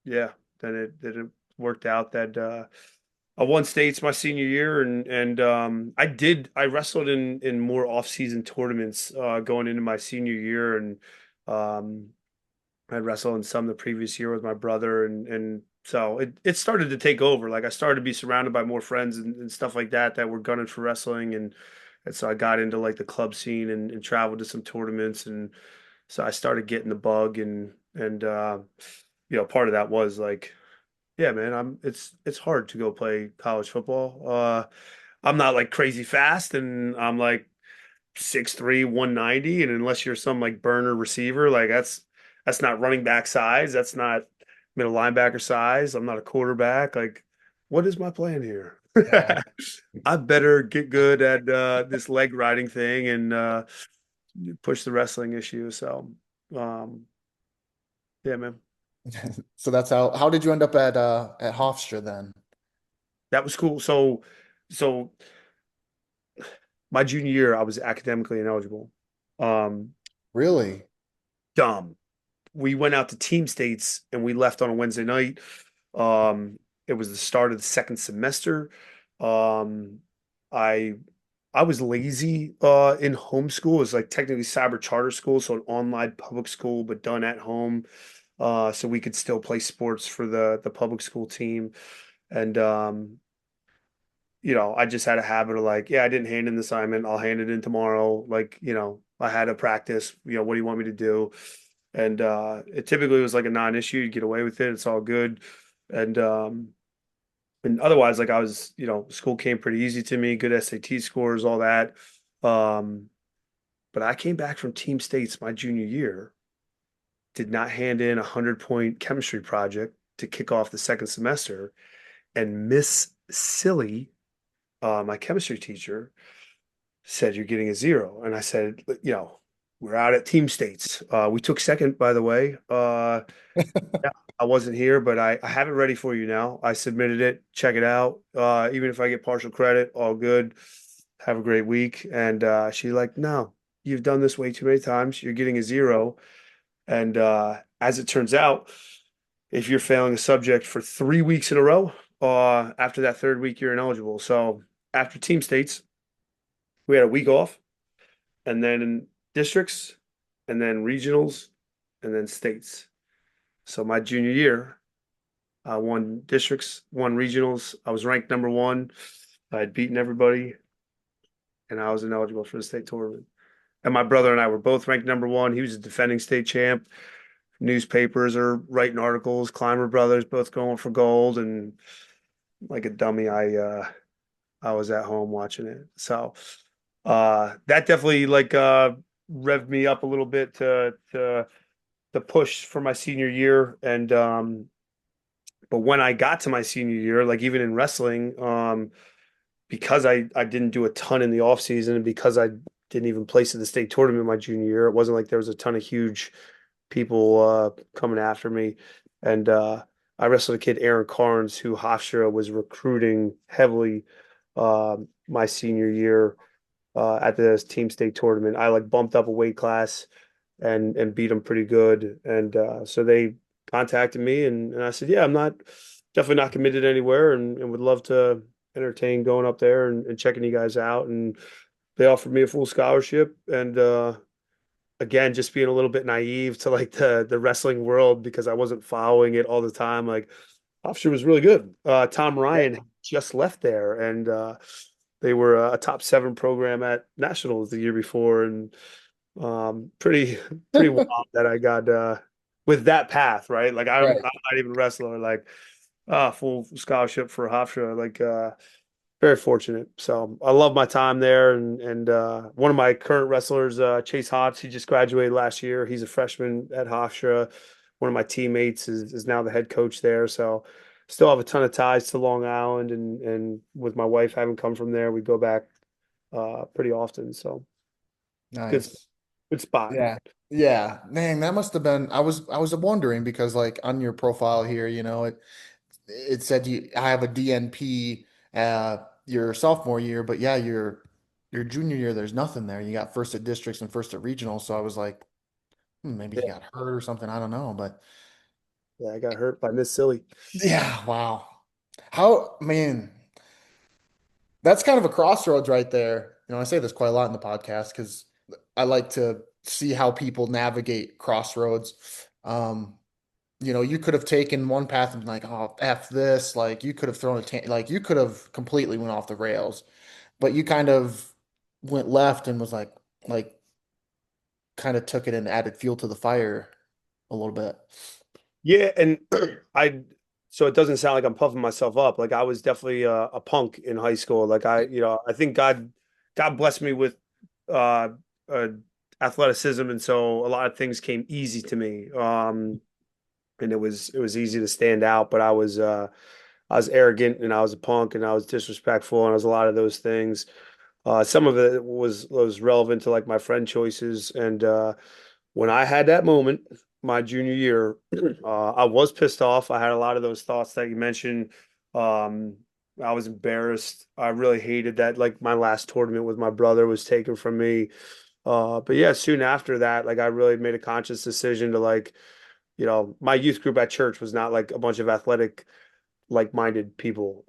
yeah, then it worked out that I won states my senior year, and I wrestled in more off season tournaments going into my senior year, and um, I wrestled in some the previous year with my brother, and so it started to take over. Like I started to be surrounded by more friends and stuff like that were gunning for wrestling, and so I got into like the club scene and traveled to some tournaments, and so I started getting the bug, and part of that was like, yeah, man, it's hard to go play college football. I'm not like crazy fast, and I'm like 6'3", 190, and unless you're some like burner receiver, like that's not running back size, that's not middle linebacker size. I'm not a quarterback. Like, what is my plan here? Yeah. I better get good at this leg riding thing and push the wrestling issue. So, um, yeah, man, So that's how did you end up at Hofstra then? that was cool. So my junior year, I was academically ineligible. Um, Really? Dumb. We went out to team states and we left on a Wednesday night. Um, it was the start of the second semester. Um, I I was lazy in homeschool. It's like technically cyber charter school, so an online public school, but done at home. So we could still play sports for the public school team. And I just had a habit of like, yeah, I didn't hand in the assignment. I'll hand it in tomorrow. Like, I had a practice, what do you want me to do? And it typically was like a non-issue. You get away with it. It's all good. And otherwise, like I was, school came pretty easy to me, good SAT scores, all that. Um, but I came back from team states my junior year, did not hand in a 100-point chemistry project to kick off the second semester, and Miss Silly, my chemistry teacher, said you're getting a zero. And I said, we're out at team states. We took second, by the way. Yeah, I wasn't here, but I have it ready for you now. I submitted it. Check it out. Even if I get partial credit, all good. Have a great week. And she's like, no, you've done this way too many times. You're getting a zero. And as it turns out, if you're failing a subject for 3 weeks in a row, after that third week, you're ineligible. So after team states, we had a week off, and then in districts, and then regionals, and then states. So my junior year, I won districts, won regionals. I was ranked number one. I had beaten everybody, and I was ineligible for the state tournament. And my brother and I were both ranked number one. He was a defending state champ. Newspapers are writing articles. Clymer brothers both going for gold, and like a dummy, I was at home watching it. So that definitely revved me up a little bit to push for my senior year. And but when I got to my senior year, like even in wrestling, because I didn't do a ton in the off season, and because I didn't even place in the state tournament my junior year, it wasn't like there was a ton of huge people coming after me. And I wrestled a kid, Aaron Carnes, who Hofstra was recruiting heavily my senior year at the team state tournament. I like bumped up a weight class and beat him pretty good. And so they contacted me, and I said, yeah, I'm not definitely not committed anywhere, and would love to entertain going up there and checking you guys out. And they offered me a full scholarship. And again, just being a little bit naive to like the wrestling world because I wasn't following it all the time. Like Hofstra was really good. Tom Yeah. Ryan just left there, and they were a top seven program at nationals the year before, and pretty wild that I got with that path, right? Like I'm Right. not even a wrestler, like full scholarship for Hofstra, like very fortunate. So I love my time there, and one of my current wrestlers, Chase Hotz, he just graduated last year. He's a freshman at Hofstra. One of my teammates is now the head coach there. So still have a ton of ties to Long Island, and with my wife having come from there, we go back pretty often. So good Nice. good spot. Yeah. Yeah. Man, that must have been I was wondering because like on your profile here, it said I have a DNP your sophomore year, but yeah, your junior year, there's nothing there. You got first at districts and first at regional. So I was like, maybe he Yeah, got hurt or something. I don't know. But yeah, I got hurt by Miss Silly. yeah, wow. Man, that's kind of a crossroads right there. I say this quite a lot in the podcast because I like to see how people navigate crossroads. Um, you could have taken one path and been like, oh, F this. Like you could have thrown like you could have completely went off the rails, but you kind of went left and was like kind of took it and added fuel to the fire a little bit. Yeah, and I so it doesn't sound like I'm puffing myself up. Like I was definitely a punk in high school. Like I think God blessed me with uh, uh athleticism, and so a lot of things came easy to me. And it was easy to stand out, but I was arrogant, and I was a punk, and I was disrespectful, and I was a lot of those things. Some of it was relevant to like my friend choices, and when I had that moment, my junior year, I was pissed off. I had a lot of those thoughts that you mentioned. Um, I was embarrassed. I really hated that. Like my last tournament with my brother was taken from me. But yeah, soon after that, like I really made a conscious decision to like, my youth group at church was not like a bunch of athletic, like-minded people.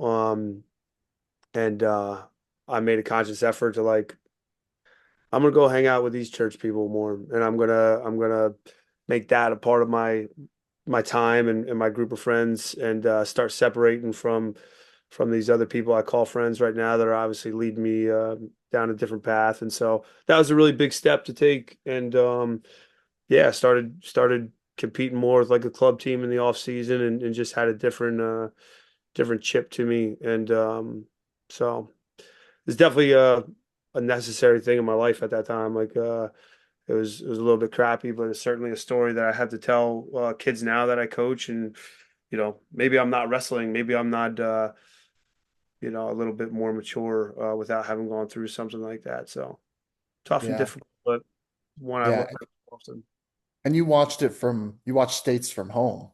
And I made a conscious effort to like I'm gonna go hang out with these church people more, and I'm gonna make that a part of my time and my group of friends, and start separating from these other people I call friends right now that are obviously leading me down a different path. And so that was a really big step to take. And yeah, started competing more with like a club team in the off season, and just had a different chip to me. And so it's definitely a necessary thing in my life at that time. Like it was a little bit crappy, but it's certainly a story that I have to tell kids now that I coach. And maybe I'm not wrestling, maybe I'm not a little bit more mature without having gone through something like that. So tough and Yeah. difficult, but one I Yeah. look at often. And you watched States from home.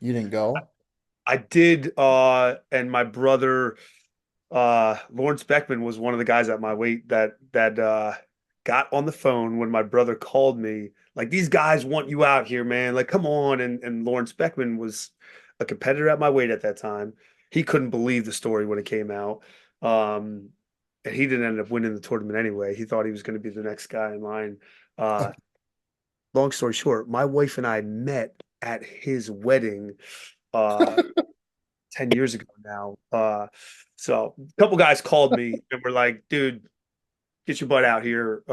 You didn't go? I did, and my brother, Lawrence Beckman was one of the guys at my weight that got on the phone when my brother called me. Like, these guys want you out here, man. Like, come on. And Lawrence Beckman was a competitor at my weight at that time. He couldn't believe the story when it came out. Um, and he didn't end up winning the tournament anyway. He thought he was going to be the next guy in line. Uh, Long story short, my wife and I met at his wedding. Uh, 10 years ago now. So a couple guys called me and were like, dude, get your butt out here.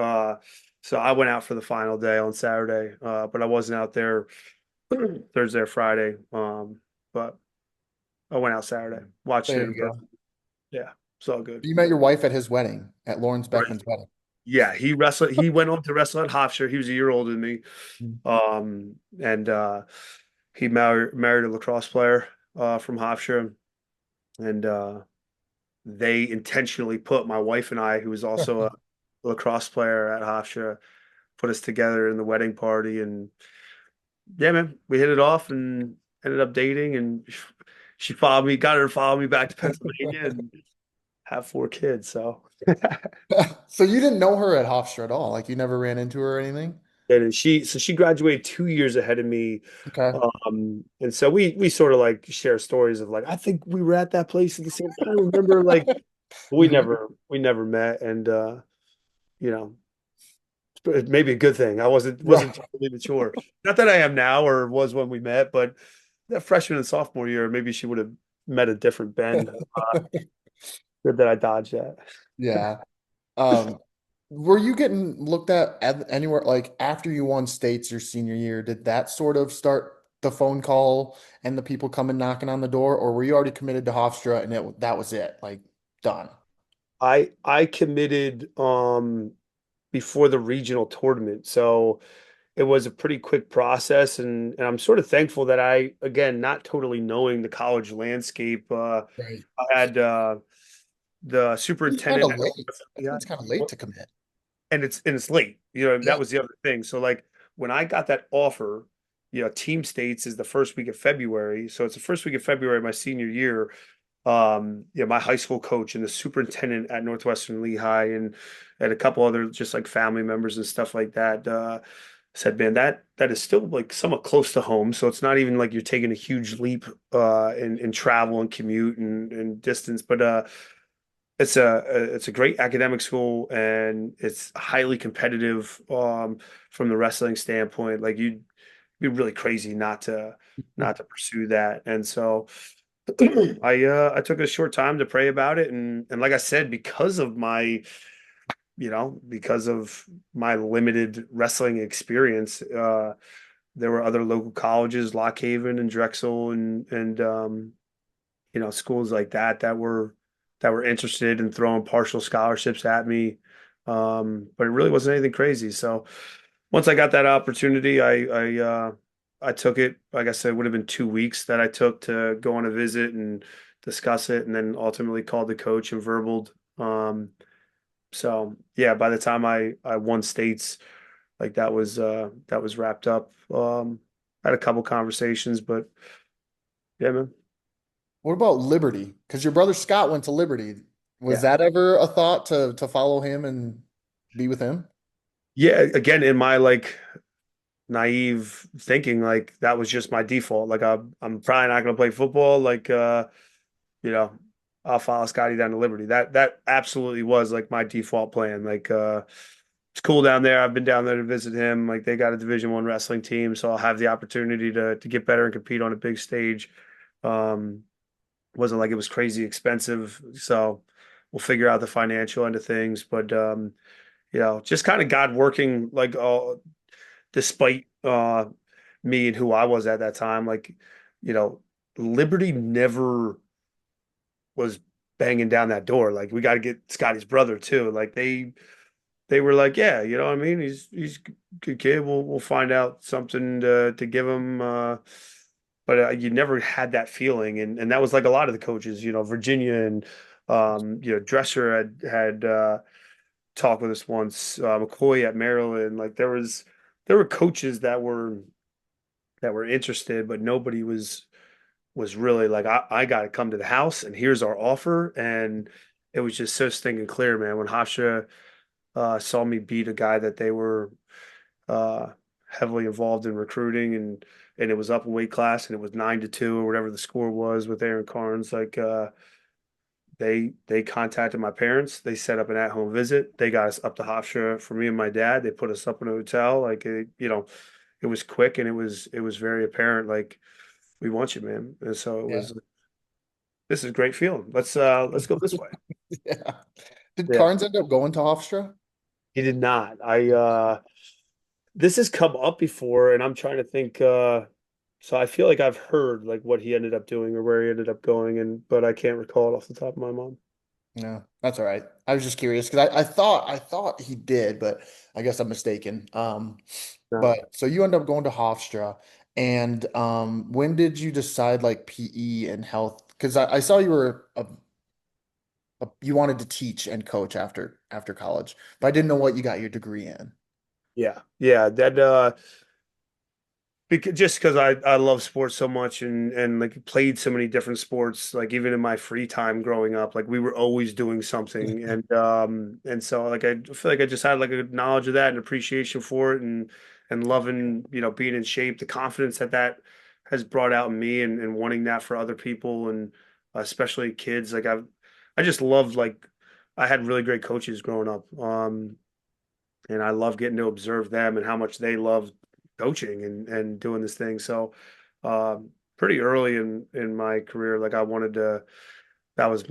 So I went out for the final day on Saturday, but I wasn't out there Thursday or Friday. But I went out Saturday, watched it There in you person. go. Yeah, it's all good. You met your wife at his wedding, at Lawrence Right. Beckman's wedding. Yeah, he wrestled. He went on to wrestle at Hofstra. He was a year older than me. Mm. And he married a lacrosse player from Hofstra, and they intentionally put my wife and I, who was also a lacrosse player at Hofstra, put us together in the wedding party. And yeah, man, we hit it off and ended up dating. And she followed me, got her to follow me back to Pennsylvania and have 4 kids. So, So you didn't know her at Hofstra at all? Like you never ran into her or anything? and she graduated 2 years ahead of me. Okay. And so we sort of like share stories of like, I think we were at that place at the same time. I remember like Hmm. we never met. And you know, it may be a good thing. I Yeah. wasn't totally mature. Not that I am now or was when we met, but that freshman and sophomore year, maybe she would have met a different Ben. Good that I dodged that. Yeah. Um, were you getting looked at anywhere like after you won states your senior year? Did that sort of start the phone call and the people coming knocking on the door, or were you already committed to Hofstra and that was it, like done? I committed before the regional tournament. So it was a pretty quick process and I'm sort of thankful that I again not totally knowing the college landscape. Right. I had the It's kind superintendent of at late. I think yeah, it's kind of late to commit. and it's late. You know, Yeah. that was the other thing. So like when I got that offer, you know, team states is the first week of February. So it's the first week of February my senior year. Yeah, my high school coach and the superintendent at Northwestern Lehigh and a couple other just like family members and stuff like that said, man, that is still like somewhat close to home. So it's not even like you're taking a huge leap in travel and commute and distance, but it's a great academic school and it's highly competitive from the wrestling standpoint. Like you'd be really crazy not to pursue that. And so I took a short time to pray about it and like I said, because of my limited wrestling experience, there were other local colleges, Lock Haven and Drexel and schools like that were interested in throwing partial scholarships at me. But it really wasn't anything crazy. So once I got that opportunity, I took it. Like I said, it would have been 2 weeks that I took to go on a visit and discuss it, and then ultimately called the coach and verbaled. So yeah, by the time I won states, like that was wrapped up. Had a couple conversations, but yeah, man. What about Liberty? Because your brother Scott went to Liberty. Was Yeah. that ever a thought to follow him and be with him? Yeah, again, in my like naive thinking, like that was just my default. Like I'm probably not gonna play football. Like you know, I'll follow Scotty down to Liberty. That absolutely was like my default plan. Like it's cool down there. I've been down there to visit him. Like they got a Division I wrestling team, so I'll have the opportunity to get better and compete on a big stage. Um, wasn't like it was crazy expensive, so we'll figure out the financial end of things. But just kind of God working like all despite me and who I was at that time. Like, you know, Liberty never was banging down that door. Like, we got to get Scotty's brother too. Like they were like, yeah, you know what I mean? He's a good kid. We'll find out something to give him. But you never had that feeling, and that was like a lot of the coaches. You know, Virginia and Dresser had talk with us once. McCoy at Maryland, like there were coaches that were interested, but nobody was really like, I got to come to the house and here's our offer. And it was just so stinking clear, man. When Hofstra saw me beat a guy that they were uh, heavily involved in recruiting, and it was up in weight class, and it was 9-2 or whatever the score was with Aaron Carnes. Like they contacted my parents. They set up an at-home visit. They got us up to Hofstra for me and my dad. They put us up in a hotel. Like it was quick, and it was very apparent. Like, we want you, man. And so it Yeah. was. This is a great feeling. Let's go this way. Yeah. Did Yeah, Carnes end up going to Hofstra? he did not. I This has come up before, and I'm trying to think. So I feel like I've heard like what he ended up doing or where he ended up going, and but I can't recall it off the top of my mind. No, that's all right. I was just curious because I thought he did, but I guess I'm mistaken. No. But so you end up going to Hofstra, and when did you decide like PE and health? Because I saw you were you wanted to teach and coach after college, but I didn't know what you got your degree in. Yeah, yeah. That Because just because I love sports so much, and like played so many different sports, like even in my free time growing up, like we were always doing something, and so like I feel like I just had like a knowledge of that and appreciation for it, and loving being in shape, the confidence that has brought out in me, and wanting that for other people, and especially kids. Like I just loved, like, I had really great coaches growing up, and I love getting to observe them and how much they love coaching and doing this thing. So, pretty early in my career, like I wanted to. That was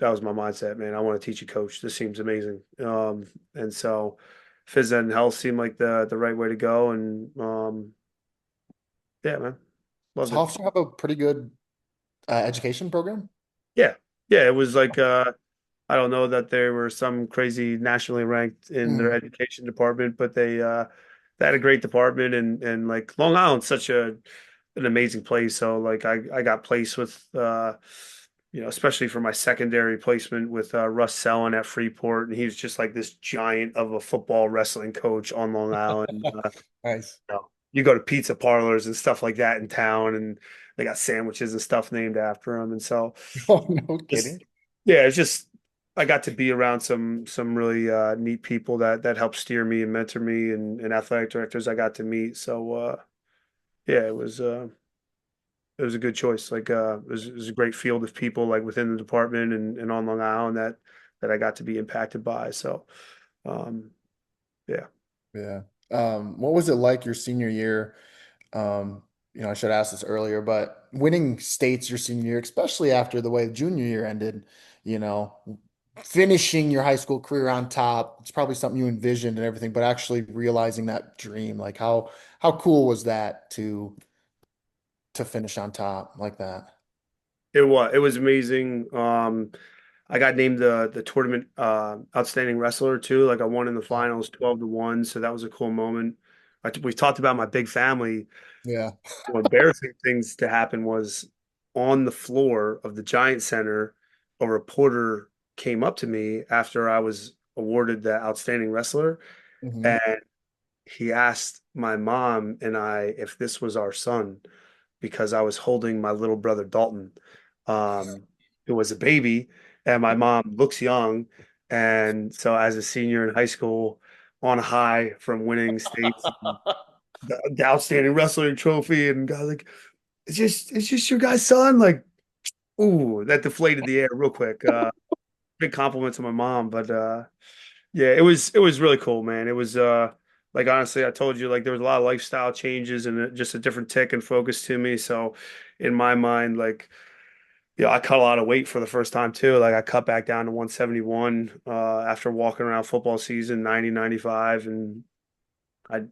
that was my mindset, man. I want to teach a coach. This seems amazing. And so, phys ed and health seemed like the right way to go. And yeah, man, Does loved it. Hofstra have a pretty good education program? Yeah, yeah. It was like I don't know that they were some crazy nationally ranked in their Mm. education department, but they had a great department, and like Long Island's such an amazing place. So like I got placed with especially for my secondary placement with Russ Sellen at Freeport, and he's just like this giant of a football wrestling coach on Long Island. Nice. You go to pizza parlors and stuff like that in town, and they got sandwiches and stuff named after him, and so Oh, no just kidding. yeah, it's just I got to be around some really neat people that helped steer me and mentor me, and athletic directors I got to meet. So yeah, it was a good choice. Like it was a great field of people like within the department, and on Long Island that I got to be impacted by. So um, yeah, Yeah. What was it like your senior year? I should ask this earlier, but winning states your senior year, especially after the way the junior year ended, you know, finishing your high school career on top, it's probably something you envisioned and everything, but actually realizing that dream, like how cool was that to finish on top like that? it was amazing. I got named the tournament outstanding wrestler too. Like I won in the finals 12-1, so that was a cool moment. We talked about my big family. Yeah. So embarrassing things to happen was on the floor of the Giant Center, a reporter came up to me after I was awarded the outstanding wrestler, Hmm. and he asked my mom and I if this was our son because I was holding my little brother Dalton, who was a baby, and my mom looks young. And so, as a senior in high school, on a high from winning states, the outstanding wrestling trophy, and guys like, it's just your guy's son. Like, ooh, that deflated the air real quick. Big compliment to my mom, but yeah, it was really cool, man. It was like, honestly, I told you, like, there was a lot of lifestyle changes and just a different tick and focus to me. So in my mind, like, I cut a lot of weight for the first time too. Like I cut back down to 171 after walking around football season 90, 95, and I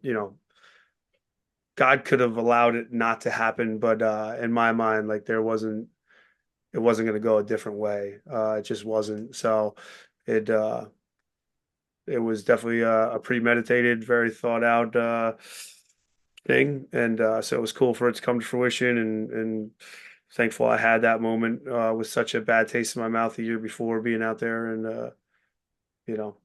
God could have allowed it not to happen, but in my mind, like it wasn't going to go a different way. It just wasn't. So it it was definitely a premeditated, very thought out thing, and so it was cool for it to come to fruition, and thankful I had that moment with such a bad taste in my mouth the year before being out there, and you know.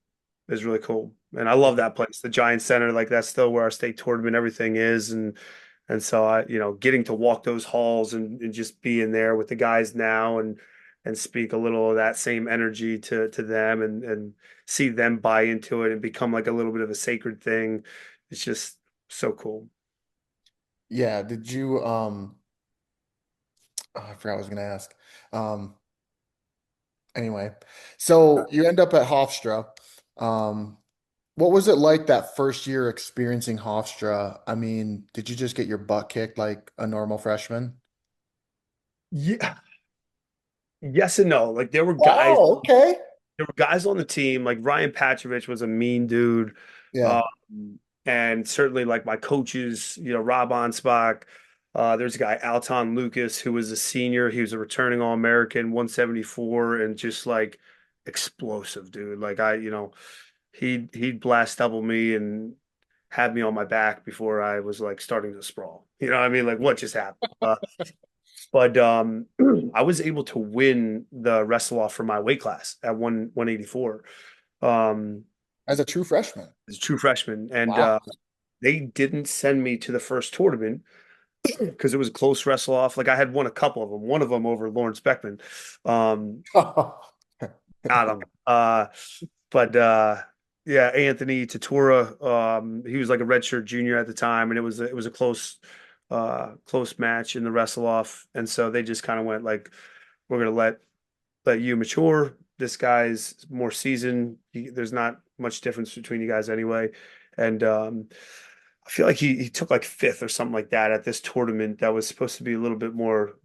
is really cool. And I love that place, the Giant Center. Like that's still where our state tournament, everything is. And so getting to walk those halls and just be in there with the guys now and speak a little of that same energy to them and see them buy into it and become like a little bit of a sacred thing. It's just so cool. Yeah, did you oh, I forgot what I was gonna ask. Um anyway, so you end up at Hofstra. Um what was it like that first year experiencing Hofstra? I mean, did you just get your butt kicked like a normal freshman? Yeah, yes and no. Like Oh, okay. there were guys on the team, like Ryan Patrovich was a mean dude. Yeah. Um, and certainly like my coaches, Rob Onspach. There's a guy, Alton Lucas, who was a senior. He was a returning All-American, 174, and just like explosive, dude. Like he'd blast double me and had me on my back before I was like starting to sprawl. You know what I mean? Like what just happened? But I was able to win the wrestle off for my weight class at 184 As a true freshman. as a true freshman. And Wow. they didn't send me to the first tournament because it was a close wrestle off. Like I had won a couple of them, one of them over Lawrence Beckman. Got him. But yeah, Anthony Tatura, he was like a redshirt junior at the time, and it was a close match in the wrestle off. And so they just kind of went like, we're gonna let you mature. This guy's more seasoned. There's not much difference between you guys anyway. And I feel like he took like fifth or something like that at this tournament that was supposed to be a little bit more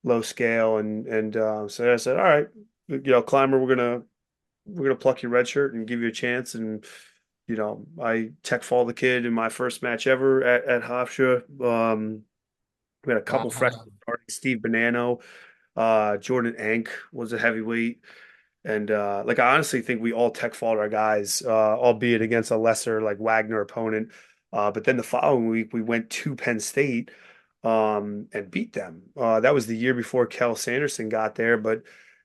low scale. And so I said, all right, Clymer, we're gonna pluck your red shirt and give you a chance. And I tech fall the kid in my first match ever at Hofstra. We had a couple Wow. freshmen starting. Steve Bonanno, Jordan Ank was a heavyweight. And like I honestly think we all tech fault our guys, albeit against a lesser like Wagner opponent. But then the following week we went to Penn State and beat them. That was the year before Kel Sanderson got there, but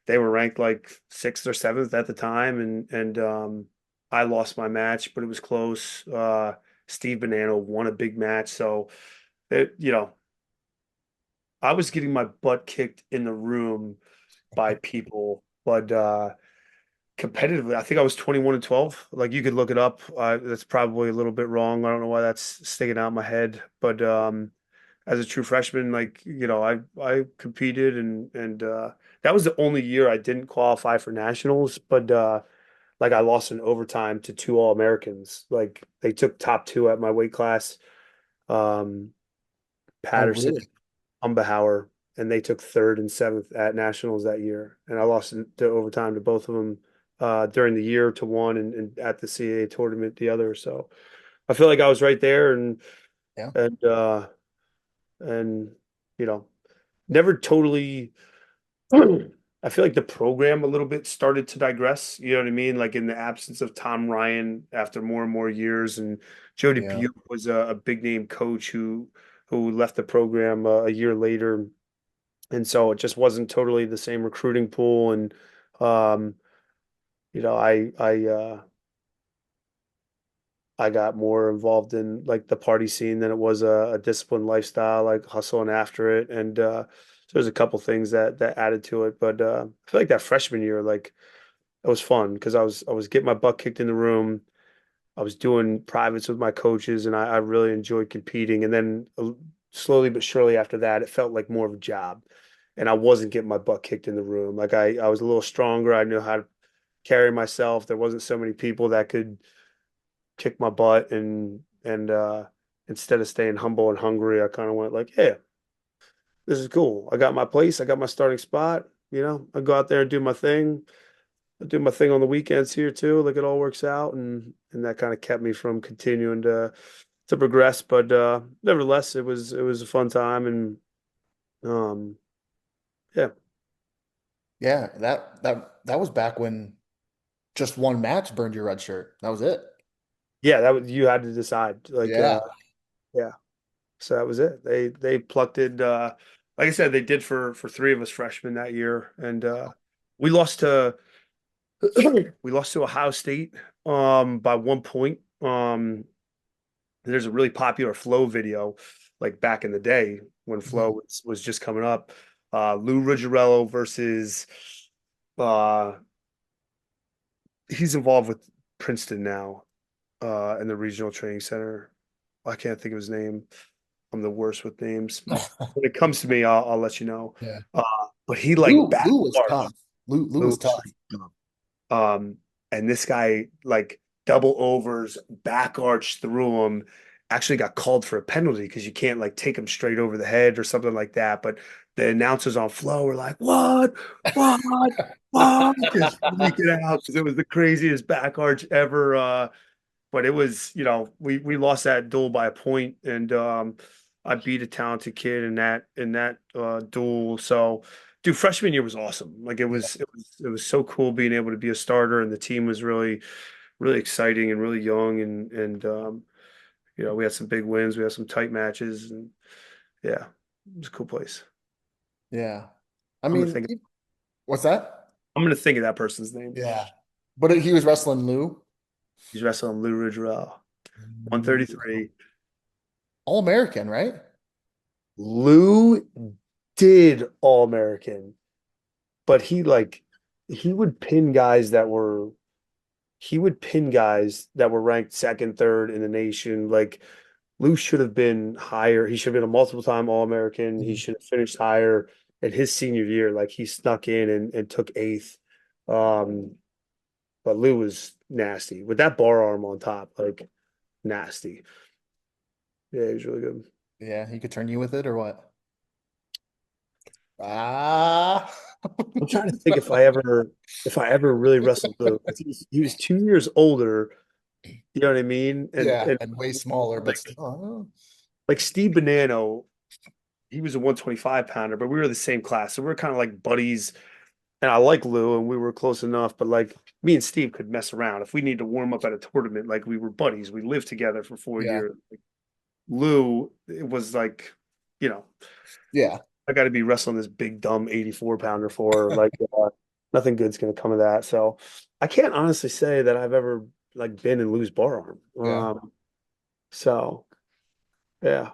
they were ranked like sixth or seventh at the time, and I lost my match, but it was close. Steve Bonanno won a big match, so I was getting my butt kicked in the room by people, but competitively, I think I was 21-12. Like you could look it up. That's probably a little bit wrong. I don't know why that's sticking out in my head, but as a true freshman, like I competed and that was the only year I didn't qualify for nationals, but like I lost in overtime to two All-Americans. Like they took top two at my weight class, um, Oh, Patterson, really? Umbahauer, and they took third and seventh at nationals that year. And I lost to overtime to both of them during the year to one and at the CAA tournament the other. So I feel like I was right there Yeah. and uh and you know never totally I feel like the program a little bit started to digress. You know what I mean? Like in the absence of Tom Ryan after more and more years, and Jody Yeah. Buick was a big name coach who left the program a year later, and so it just wasn't totally the same recruiting pool. And um, I got more involved in like the party scene than it was a disciplined lifestyle, like hustling after it. And so there's a couple things that added to it. But I feel like that freshman year, like it was fun because I was getting my butt kicked in the room. I was doing privates with my coaches, and I really enjoyed competing. And then slowly but surely after that, it felt like more of a job. And I wasn't getting my butt kicked in the room. Like I was a little stronger. I knew how to carry myself. There wasn't so many people that could kick my butt and instead of staying humble and hungry, I kind of went like, yeah, this is cool. I got my place, I got my starting spot. I go out there and do my thing. I do my thing on the weekends here too. Like it all works out and that kind of kept me from continuing to progress. But nevertheless, it was a fun time and um yeah. Yeah. That was back when just one match burned your red shirt. That was it. Yeah, that was you had to decide. Like Yeah. yeah. So that was it. They plucked it. Like I said, they did for three of us freshmen that year, and we lost to We lost to Ohio State by 1 point. There's a really popular Flow video, like back in the day when Flow Mhm. was just coming up. Lou Ruggiero versus uh he's involved with Princeton now, in the regional training center. I can't think of his name. I'm the worst with names. When it comes to me, I'll let you know. Yeah. Uh, but he like back Lou was tough. Lou Lou was tough. Um, and this guy like double overs, back arch through him, actually got called for a penalty because you can't like take him straight over the head or something like that. But the announcers on Flow were like, "What? What? What?" Just freaking out because it was the craziest back arch ever. But it was, we lost that duel by a point, and I beat a talented kid in that duel. So, dude, freshman year was awesome. Like Yeah. it was so cool being able to be a starter, and the team was really really exciting and really young, and we had some big wins, we had some tight matches, and yeah, it was a cool place. Yeah. I I'm gonna mean, think what's that? I'm gonna think of that person's name. Yeah. But he was wrestling Lou. He's wrestling Lou Ridgewell, 133. All American, right? Lou did All American, but he would pin guys that were he would pin guys that were ranked second, third in the nation. Like Lou should have been higher. He should have been a multiple time All American. He Mhm. should have finished higher in his senior year. Like he snuck in and took eighth. Um, but Lou was nasty with that bar arm on top, like nasty. Yeah, he was really good. Yeah, he could turn you with it or what? Ah. I'm trying to think if I ever really wrestled Lou. He was 2 years older. You know what I mean? And Yeah, and and way smaller, but like still. Oh, like Steve Bonanno, he was a 125 pounder, but we were the same class, so we are kind of like buddies. And I like Lou, and we were close enough. But like me and Steve could mess around if we need to warm up at a tournament. Like we were buddies. We lived together for four yeah. years. Like, Lou, it was like, you know, Yeah. I got to be wrestling this big dumb 84 pounder for like nothing good's gonna come of that. So I can't honestly say that I've ever like been in Lou's bar arm. Yeah. So yeah.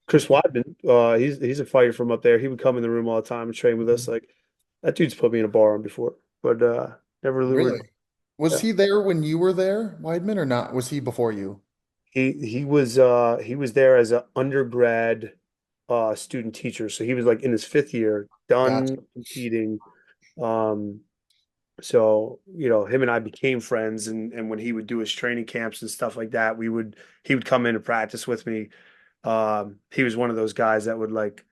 Chris Weidman, he's a fighter from up there. He would come in the room all the time and train with us. Mhm. Like that dude's put me in a bar arm before, but never really Really? were. Was Yeah. he there when you were there, Weidman, or not? Was he before you? He was there as an undergrad student teacher. So he was like in his fifth year, Gotcha. done competing. Um, So, him and I became friends, and when he would do his training camps and stuff like that, he would come in and practice with me. He was one of those guys that would like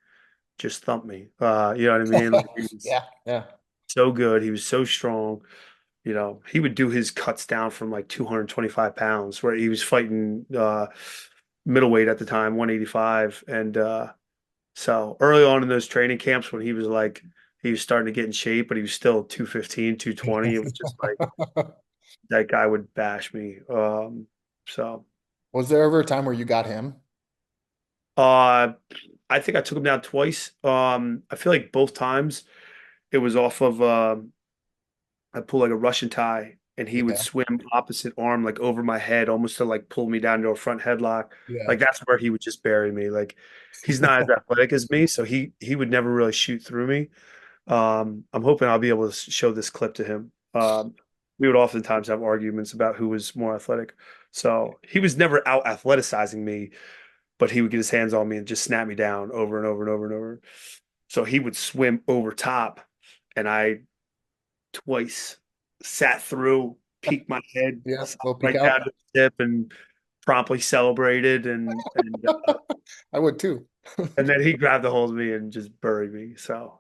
just thump me. You know what I mean? Like he was Yeah. Yeah. so good. He was so strong. He would do his cuts down from like 225 pounds, where he was fighting middleweight at the time, 185. And so early on in those training camps when he was starting to get in shape, but he was still 215, 220. It was just like that guy would bash me. So Was there ever a time where you got him? uh I think I took him down twice. I feel like both times it was off of I pulled like a Russian tie and he would Yeah. swim opposite arm like over my head almost to like pull me down to a front headlock. Yeah. Like that's where he would just bury me. Like he's not as athletic as me, so he would never really shoot through me. I'm hoping I'll be able to show this clip to him. We would oftentimes have arguments about who was more athletic. So he was never out athleticizing me, but he would get his hands on me and just snap me down over and over and over and over. So he would swim over top, and I twice sat through, peeked my head Yeah. Go peek right down out. to the tip, and promptly celebrated. I would too. And then he grabbed a hold of me and just buried me. So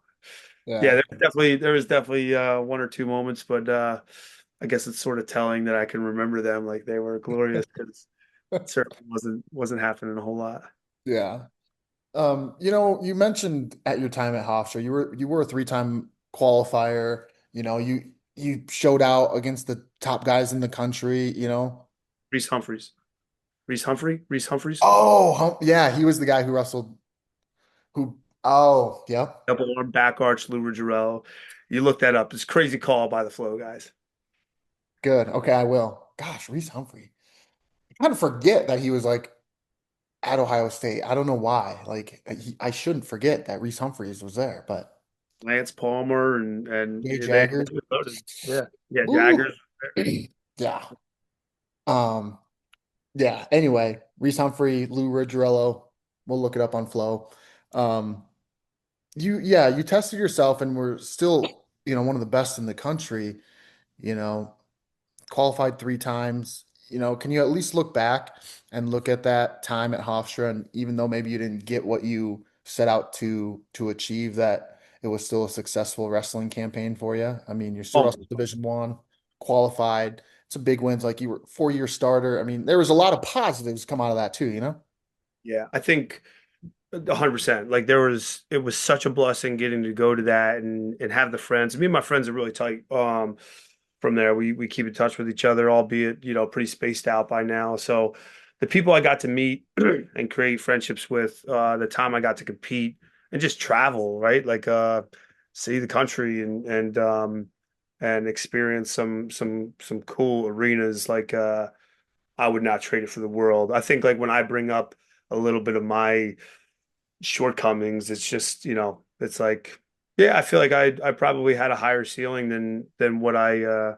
yeah, Yeah. there was definitely one or two moments, but I guess it's sort of telling that I can remember them like they were glorious because it certainly wasn't happening a whole lot. Yeah. You mentioned at your time at Hofstra, you were a three-time qualifier. You showed out against the top guys in the country. Reese Humphreys, Reese Humphreys, Oh, yeah, he was the guy who wrestled who oh, yep. double arm back arch, Lou Ruggiero. You look that up. It's a crazy call by the Flow guys. Good. Okay, I will. Gosh, Reese Humphrey. I kind of forget that he was like at Ohio State. I don't know why. Like I shouldn't forget that Reese Humphreys was there, but Lance Palmer and Jay they Jaggers. were loaded. Yeah, yeah, Ooh. Jaggers. Yeah. Um, yeah. Anyway, Reese Humphrey, Lou Ridgerello. We'll look it up on Flow. Um, you tested yourself and were still, one of the best in the country, you know, qualified 3 times. Can you at least look back and look at that time at Hofstra, and even though maybe you didn't get what you set out to achieve, that it was still a successful wrestling campaign for you? I mean, you're still Oh, wrestled Division 1, qualified. It's a big wins, like you were 4-year starter. I mean, there was a lot of positives come out of that too, you know? yeah, I think 100%. Like it was such a blessing getting to go to that and have the friends. Me and my friends are really tight. From there, we keep in touch with each other, albeit pretty spaced out by now. So the people I got to meet and create friendships with, the time I got to compete and just travel, right? Like see the country and experience some cool arenas. Like I would not trade it for the world. I think like when I bring up a little bit of my shortcomings. It's just, it's like, yeah, I feel like I probably had a higher ceiling than than what I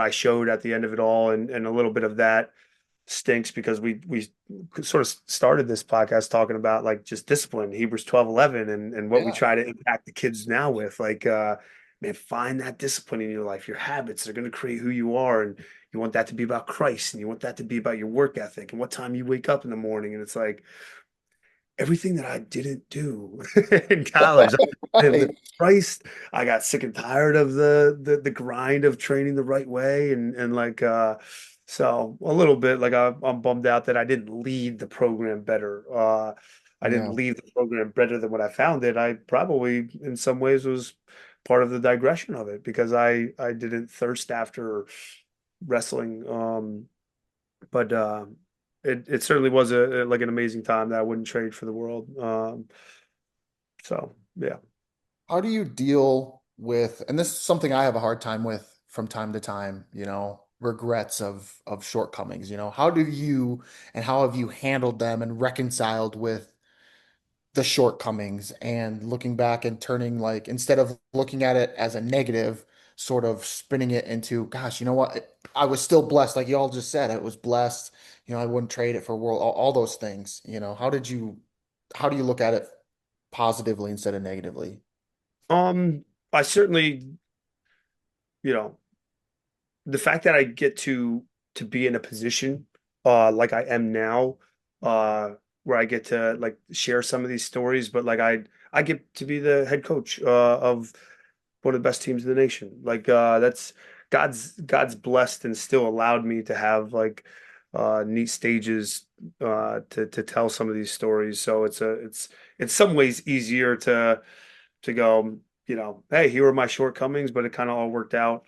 showed at the end of it all, and a little bit of that stinks because we sort of started this podcast talking about like just discipline, Hebrews 12:11, and what we Yeah. try to impact the kids now with like man, find that discipline in your life. Your habits are going to create who you are, and you want that to be about Christ, and you want that to be about your work ethic and what time you wake up in the morning. And it's like everything that I didn't do in college. I lived Right. Christ. I got sick and tired of the grind of training the right way and like so a little bit like I'm bummed out that I didn't lead the program better. I didn't Yeah. leave the program better than what I found it. I probably in some ways was part of the digression of it because I didn't thirst after wrestling. But it certainly was a like an amazing time that I wouldn't trade for the world. So yeah. How do you deal with, and this is something I have a hard time with from time to time, regrets of shortcomings, how do you and how have you handled them and reconciled with the shortcomings and looking back and turning, like, instead of looking at it as a negative, sort of spinning it into, gosh, you know what? I was still blessed, like you all just said, I was blessed, I wouldn't trade it for world, all those things, how do you look at it positively instead of negatively? I certainly, you know, the fact that I get to be in a position like I am now, where I get to like share some of these stories, but like I get to be the head coach of one of the best teams in the nation. Like that's God's blessed and still allowed me to have like neat stages to tell some of these stories. So it's in some ways easier to go, hey, here were my shortcomings, but it kind of all worked out.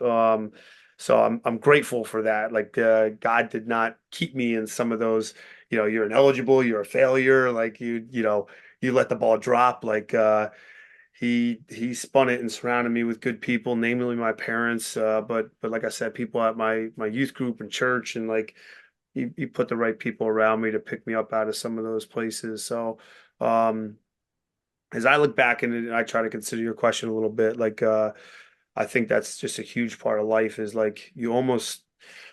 So I'm grateful for that. Like God did not keep me in some of those, you're ineligible, you're a failure, like you let the ball drop. Like he spun it and surrounded me with good people, namely my parents. But like I said, people at my youth group and church, and like he put the right people around me to pick me up out of some of those places. So um as I look back and I try to consider your question a little bit, like I think that's just a huge part of life is like you almost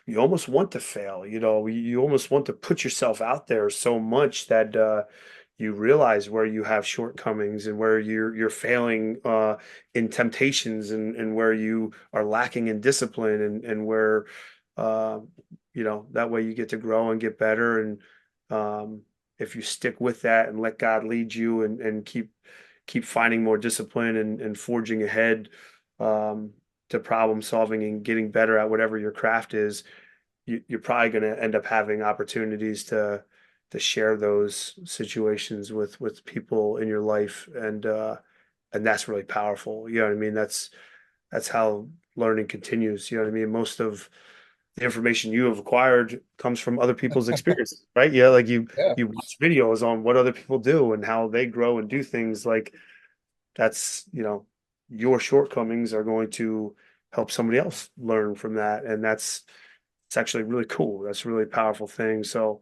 want to fail, you almost want to put yourself out there so much that you realize where you have shortcomings and where you're failing in temptations and where you are lacking in discipline and where uh, that way you get to grow and get better and if you stick with that and let God lead you and keep finding more discipline and forging ahead um, to problem solving and getting better at whatever your craft is, you're probably going to end up having opportunities to share those situations with people in your life and that's really powerful. You know what I mean? That's how learning continues. You know what I mean? Most of the information you have acquired comes from other people's experiences, right? Yeah, like Yeah. you watch videos on what other people do and how they grow and do things like that's, your shortcomings are going to help somebody else learn from that. And that's it's actually really cool. That's a really powerful thing. So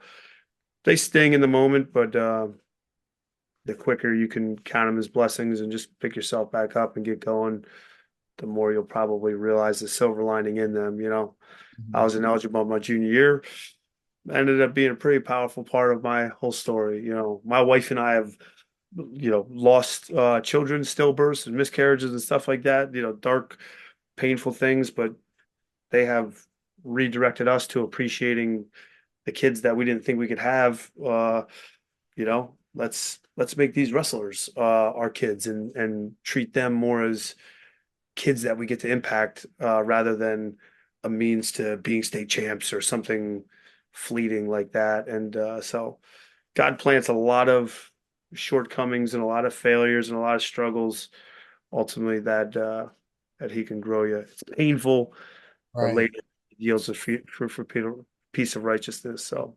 they sting in the moment, but the quicker you can count them as blessings and just pick yourself back up and get going, the more you'll probably realize the silver lining in them. I Mhm. was ineligible my junior year, ended up being a pretty powerful part of my whole story. My wife and I have, lost children, stillbirths and miscarriages and stuff like that, dark, painful things, but they have redirected us to appreciating the kids that we didn't think we could have. Let's make these wrestlers our kids and treat them more as kids that we get to impact rather than a means to being state champs or something fleeting like that. And so God plants a lot of shortcomings and a lot of failures and a lot of struggles ultimately that he can grow you. It's painful, but Right. later it yields a fruit for piece of righteousness. So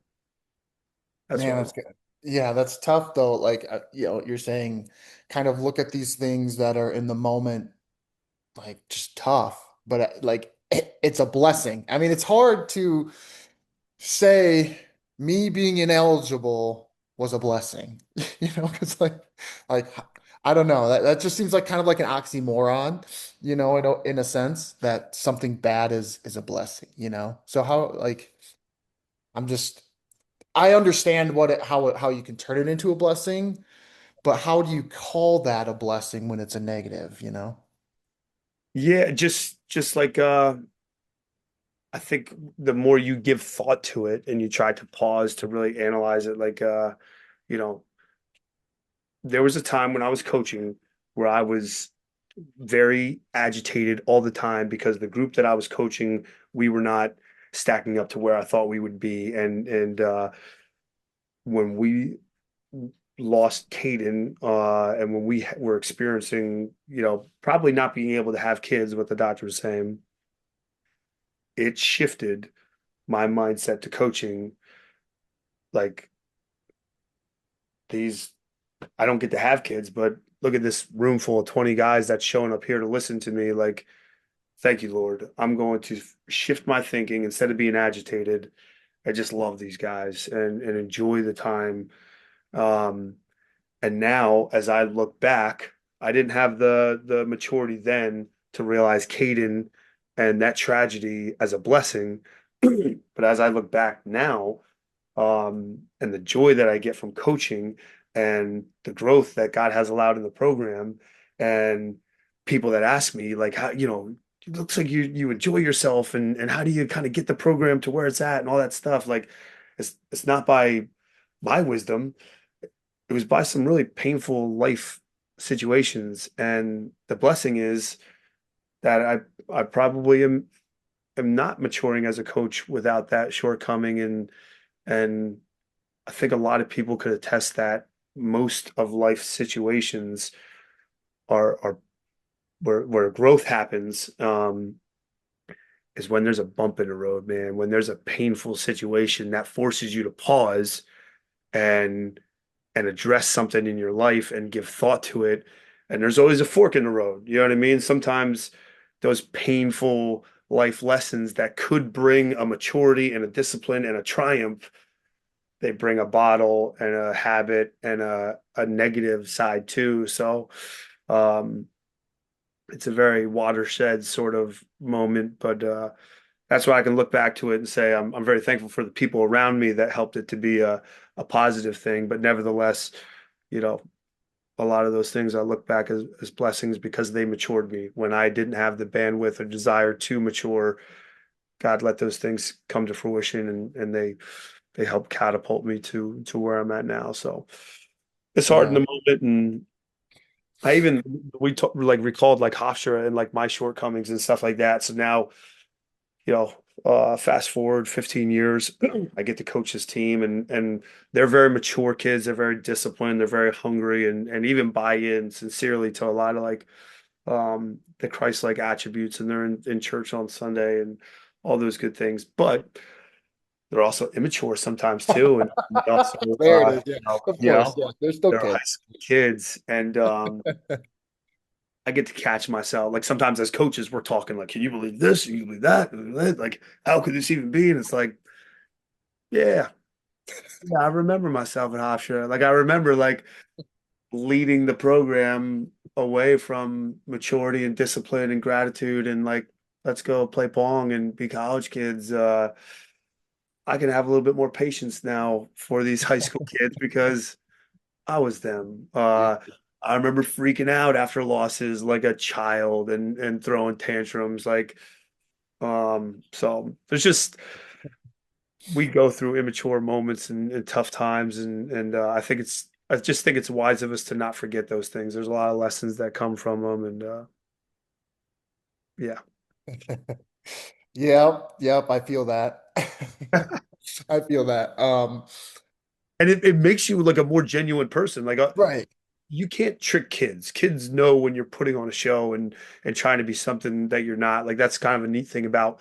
that's Man, what I that's love. good. Yeah, that's tough though. Like, you're saying kind of look at these things that are in the moment, like just tough, but like it's a blessing. I mean, it's hard to say me being ineligible was a blessing, because like I don't know. That just seems like kind of like an oxymoron, in a sense that something bad is a blessing. So how like I'm just I understand how you can turn it into a blessing, but how do you call that a blessing when it's a negative? Yeah, just like I think the more you give thought to it and you try to pause to really analyze it, like you know, there was a time when I was coaching where I was very agitated all the time because the group that I was coaching, we were not stacking up to where I thought we would be. And when we lost Caden, and when we were experiencing, probably not being able to have kids, what the doctor was saying, it shifted my mindset to coaching. Like these, I don't get to have kids, but look at this room full of 20 guys that's showing up here to listen to me. Like, thank you, Lord. I'm going to shift my thinking instead of being agitated. I just love these guys and enjoy the time. Um, and now, as I look back, I didn't have the maturity then to realize Caden and that tragedy as a blessing. But as I look back now, and the joy that I get from coaching and the growth that God has allowed in the program, and people that ask me like how it looks like you enjoy yourself and how do you kind of get the program to where it's at and all that stuff. Like it's not by my wisdom, it was by some really painful life situations, and the blessing is that I probably am not maturing as a coach without that shortcoming. And I think a lot of people could attest that most of life situations are where growth happens, is when there's a bump in the road, man. When there's a painful situation that forces you to pause and address something in your life and give thought to it. And there's always a fork in the road. You know what I mean? Sometimes those painful life lessons that could bring a maturity and a discipline and a triumph, they bring a bottle and a habit and a negative side too. So um, it's a very watershed sort of moment, but that's why I can look back to it and say I'm very thankful for the people around me that helped it to be a positive thing. But nevertheless, you know, a lot of those things I look back as blessings because they matured me when I didn't have the bandwidth or desire to mature. God let those things come to fruition and they help catapult me to where I'm at now. So it's hard in Yeah. the moment, and I even like recalled like Hofstra and like my shortcomings and stuff like that. So now, fast forward 15 years, I get to coach this team, and they're very mature kids. They're very disciplined. They're very hungry and even buy in sincerely to a lot of like the Christ-like attributes, and they're in church on Sunday and all those good things. But they're also immature sometimes too, and they also There it is. Yeah. Of course. Yeah. They're still they're high kids. school kids, and I get to catch myself. Like sometimes as coaches, we're talking like, can you believe this? Can you believe that? Like, how could this even be? And it's like, yeah, yeah, I remember myself at Hofstra. Like I remember like leading the program away from maturity and discipline and gratitude and like, let's go play pong and be college kids. I can have a little bit more patience now for these high school kids because I was them. Yeah. I remember freaking out after losses like a child and throwing tantrums like so there's just we go through immature moments and tough times and I just think it's wise of us to not forget those things. There's a lot of lessons that come from them and yeah. Yep, yep, I feel that. I feel that. And it makes you like a more genuine person. Like Right. you can't trick kids. Kids know when you're putting on a show and trying to be something that you're not. Like that's kind of a neat thing about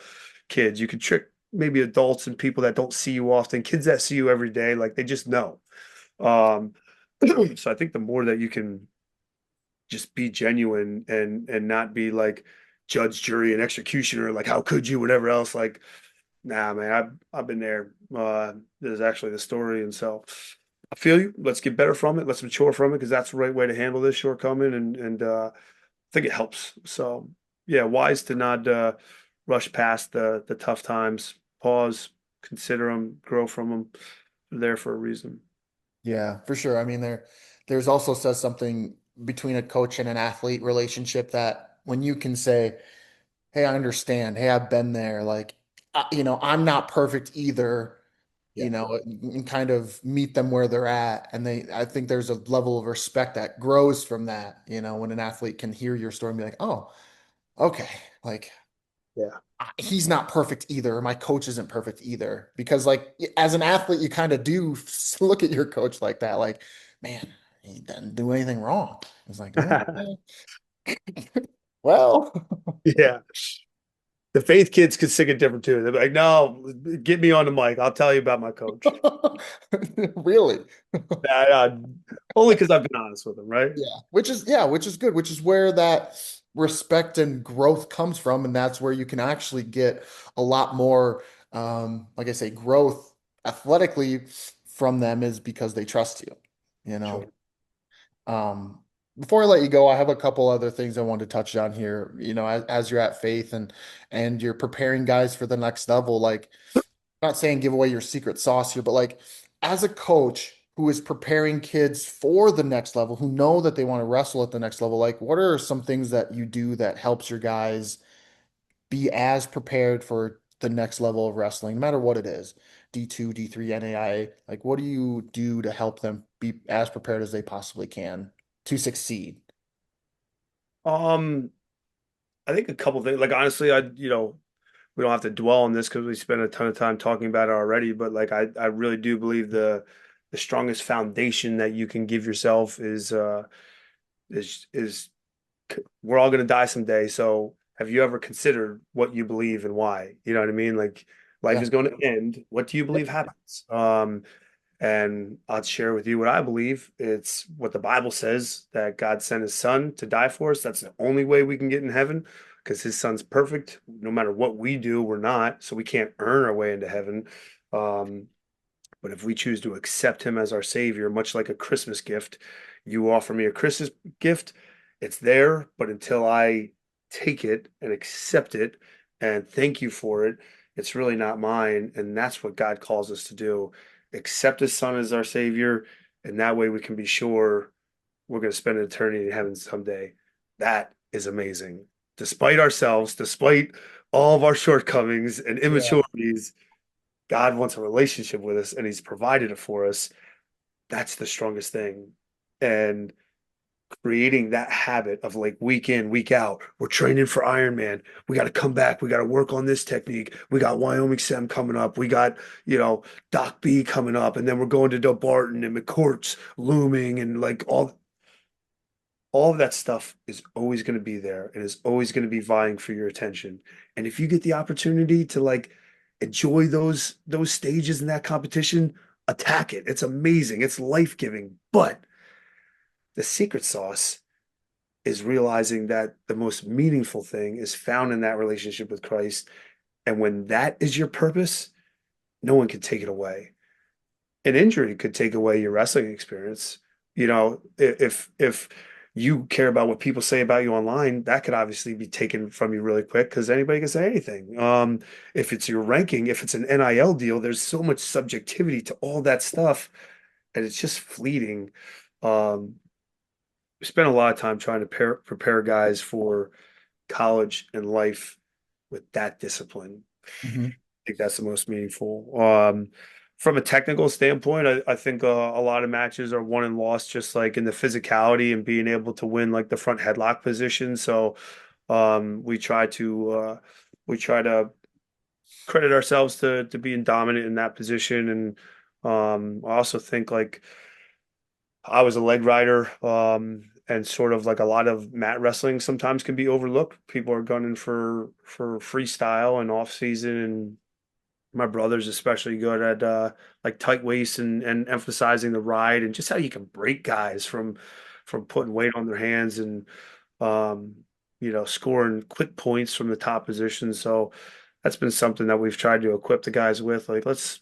kids. You can trick maybe adults and people that don't see you often. Kids that see you every day, like they just know. Um, so I think the more that you can just be genuine and not be like judge, jury, and executioner, like how could you, whatever else. Like, nah, man, I've been there. This is actually the story, and so I feel you. Let's get better from it. Let's mature from it because that's the right way to handle this shortcoming, and I think it helps. So yeah, wise to not rush past the tough times. Pause, consider them, grow from them. They're there for a reason. Yeah, for sure. I mean, there's also says something between a coach and an athlete relationship that when you can say, "Hey, I understand. Hey, I've been there. Like, I'm not perfect either." Yeah, And kind of meet them where they're at. And I think there's a level of respect that grows from that, when an athlete can hear your story and be like, "Oh, okay. Like, yeah, he's not perfect either. My coach isn't perfect either." Because like as an athlete, you kind of do look at your coach like that, like, man, he didn't do anything wrong. It's like, well, yeah. The faith kids could sing it different too. They're like, "No, get me on the mic. I'll tell you about my coach." really. Uh, only because I've been honest with them, right? Which is good, which is where that respect and growth comes from, and that's where you can actually get a lot more, like I say, growth athletically from them is because they trust you, you know. Sure. Um, Before I let you go, I have a couple other things I want to touch on here. As you're at Faith and you're preparing guys for the next level, like not saying give away your secret sauce here, but like as a coach who is preparing kids for the next level, who know that they want to wrestle at the next level, like what are some things that you do that helps your guys be as prepared for the next level of wrestling, no matter what it is, D2, D3, NAIA? Like what do you do to help them be as prepared as they possibly can to succeed? Um, I think a couple things. Like honestly, we don't have to dwell on this because we spent a ton of time talking about it already. But like, I really do believe the strongest foundation that you can give yourself is we're all going to die someday. So have you ever considered what you believe and why? You know what I mean? Like life Yeah. is going to end. What do you believe Yep. happens? And I'll share with you what I believe. It's what the Bible says that God sent his son to die for us. That's the only way we can get in heaven because his son's perfect. No matter what we do, we're not. So we can't earn our way into heaven. Um, but if we choose to accept him as our savior, much like a Christmas gift, you offer me a Christmas gift, it's there. But until I take it and accept it and thank you for it, it's really not mine. And that's what God calls us to do. Accept his son as our savior. And that way we can be sure we're going to spend an eternity in heaven someday. That is amazing. Despite ourselves, despite all of our shortcomings and Yeah. immaturities, God wants a relationship with us and he's provided it for us. That's the strongest thing. And creating that habit of like week in, week out, we're training for Ironman. We got to come back. We got to work on this technique. We got Wyoming Sem coming up. We got, Doc B coming up. And then we're going to Barton and McCourt's looming and like all of that stuff is always going to be there and is always going to be vying for your attention. And if you get the opportunity to like enjoy those stages in that competition, attack it. It's amazing. It's life-giving. But the secret sauce is realizing that the most meaningful thing is found in that relationship with Christ. And when that is your purpose, no one can take it away. An injury could take away your wrestling experience. If you care about what people say about you online, that could obviously be taken from you really quick because anybody can say anything. If it's your ranking, if it's an NIL deal, there's so much subjectivity to all that stuff, and it's just fleeting. Um, we spent a lot of time trying to prepare guys for college and life with that discipline. Hmm. Think that's the most meaningful. From a technical standpoint, I think a lot of matches are won and lost just like in the physicality and being able to win like the front headlock position. So we try to credit ourselves to being dominant in that position. And I also think like I was a leg rider, and sort of like a lot of mat wrestling sometimes can be overlooked. People are gunning for freestyle and off season, and my brother's especially good at like tight waist and emphasizing the ride and just how you can break guys from putting weight on their hands and um, scoring quick points from the top position. So that's been something that we've tried to equip the guys with. Like let's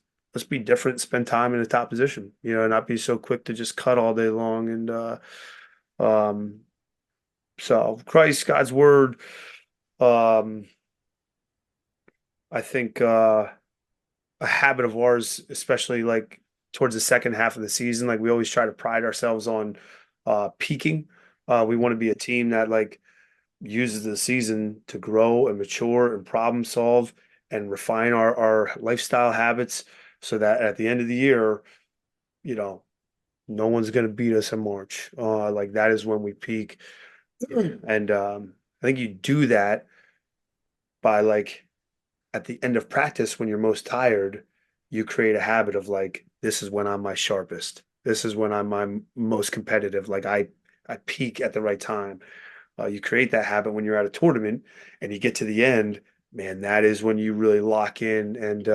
be different, spend time in the top position, not be so quick to just cut all day long. And um, so Christ, God's word, um, I think a habit of ours, especially like towards the second half of the season. Like we always try to pride ourselves on peaking. We want to be a team that like uses the season to grow and mature and problem solve and refine our lifestyle habits so that at the end of the year, you know, no one's going to beat us in March. Like that is when we peak. And I think you do that by like at the end of practice when you're most tired, you create a habit of like, this is when I'm my sharpest. This is when I'm my most competitive. Like I peak at the right time. You create that habit when you're at a tournament and you get to the end, man, that is when you really lock in and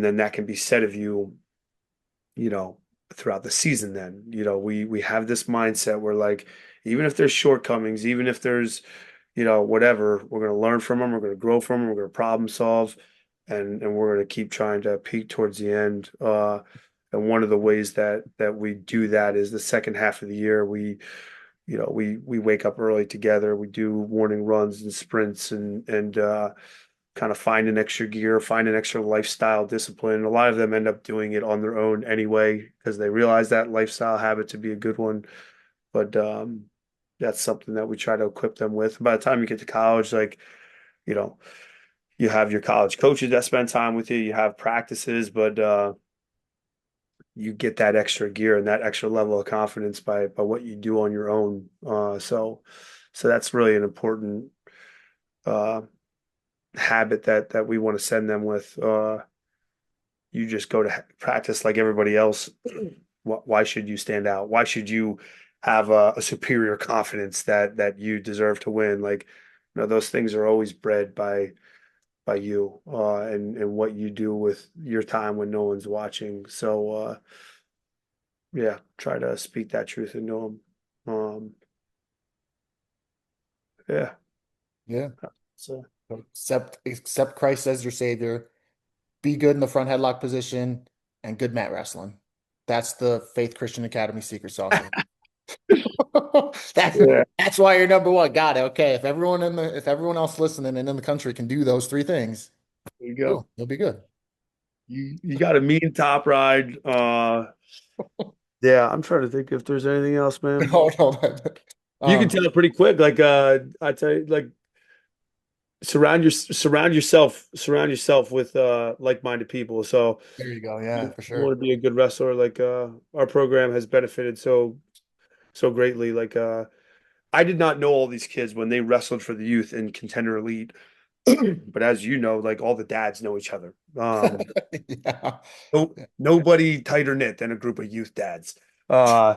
then that can be said of you, you know, throughout the season then. We have this mindset where like even if there's shortcomings, even if there's whatever, we're going to learn from them, we're going to grow from them, we're going to problem solve, and we're going to keep trying to peak towards the end. And one of the ways that we do that is the second half of the year. We wake up early together. We do morning runs and sprints and kind of find an extra gear, find an extra lifestyle discipline. A lot of them end up doing it on their own anyway because they realize that lifestyle habit to be a good one. But that's something that we try to equip them with. By the time you get to college, like, you know, you have your college coaches that spend time with you, you have practices, but you get that extra gear and that extra level of confidence by what you do on your own. So that's really an important uh, habit that we want to send them with. You just go to practice like everybody else. Why should you stand out? Why should you have a superior confidence that you deserve to win? Like, those things are always bred by you and what you do with your time when no one's watching. So yeah, try to speak that truth into them. Yeah. Yeah. So So accept Christ as your savior, be good in the front headlock position, and good mat wrestling. That's the Faith Christian Academy secret sauce. That's yeah, that's why you're number one. Got it. Okay. If everyone else listening and in the country can do those three things, there you go. you'll be good. You got a mean top ride. Yeah, I'm trying to think if there's anything else, man. Hold on. You can Um, tell pretty quick. Like I tell you, like surround yourself with like-minded people. So there you go. Yeah, you for want sure. to be a good wrestler. Like our program has benefited so greatly. Like I did not know all these kids when they wrestled for the youth in Contender Elite, but as you know, like all the dads know each other. Yeah. No, nobody tighter knit than a group of youth dads. Uh,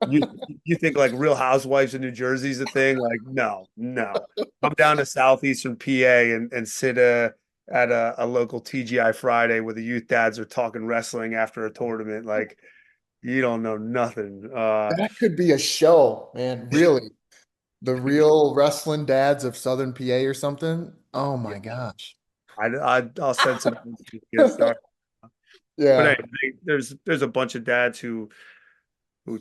you you think like Real Housewives of New Jersey is a thing? Like, no, no. Come down to southeastern PA and sit at a local TGI Friday where the youth dads are talking wrestling after a tournament. Like, you don't know nothing. That could be a show, man. Really. The real wrestling dads of Southern PA or something. Oh Yeah, my gosh. I'll send some yes, sorry. But Yeah. anyway, there's a bunch of dads who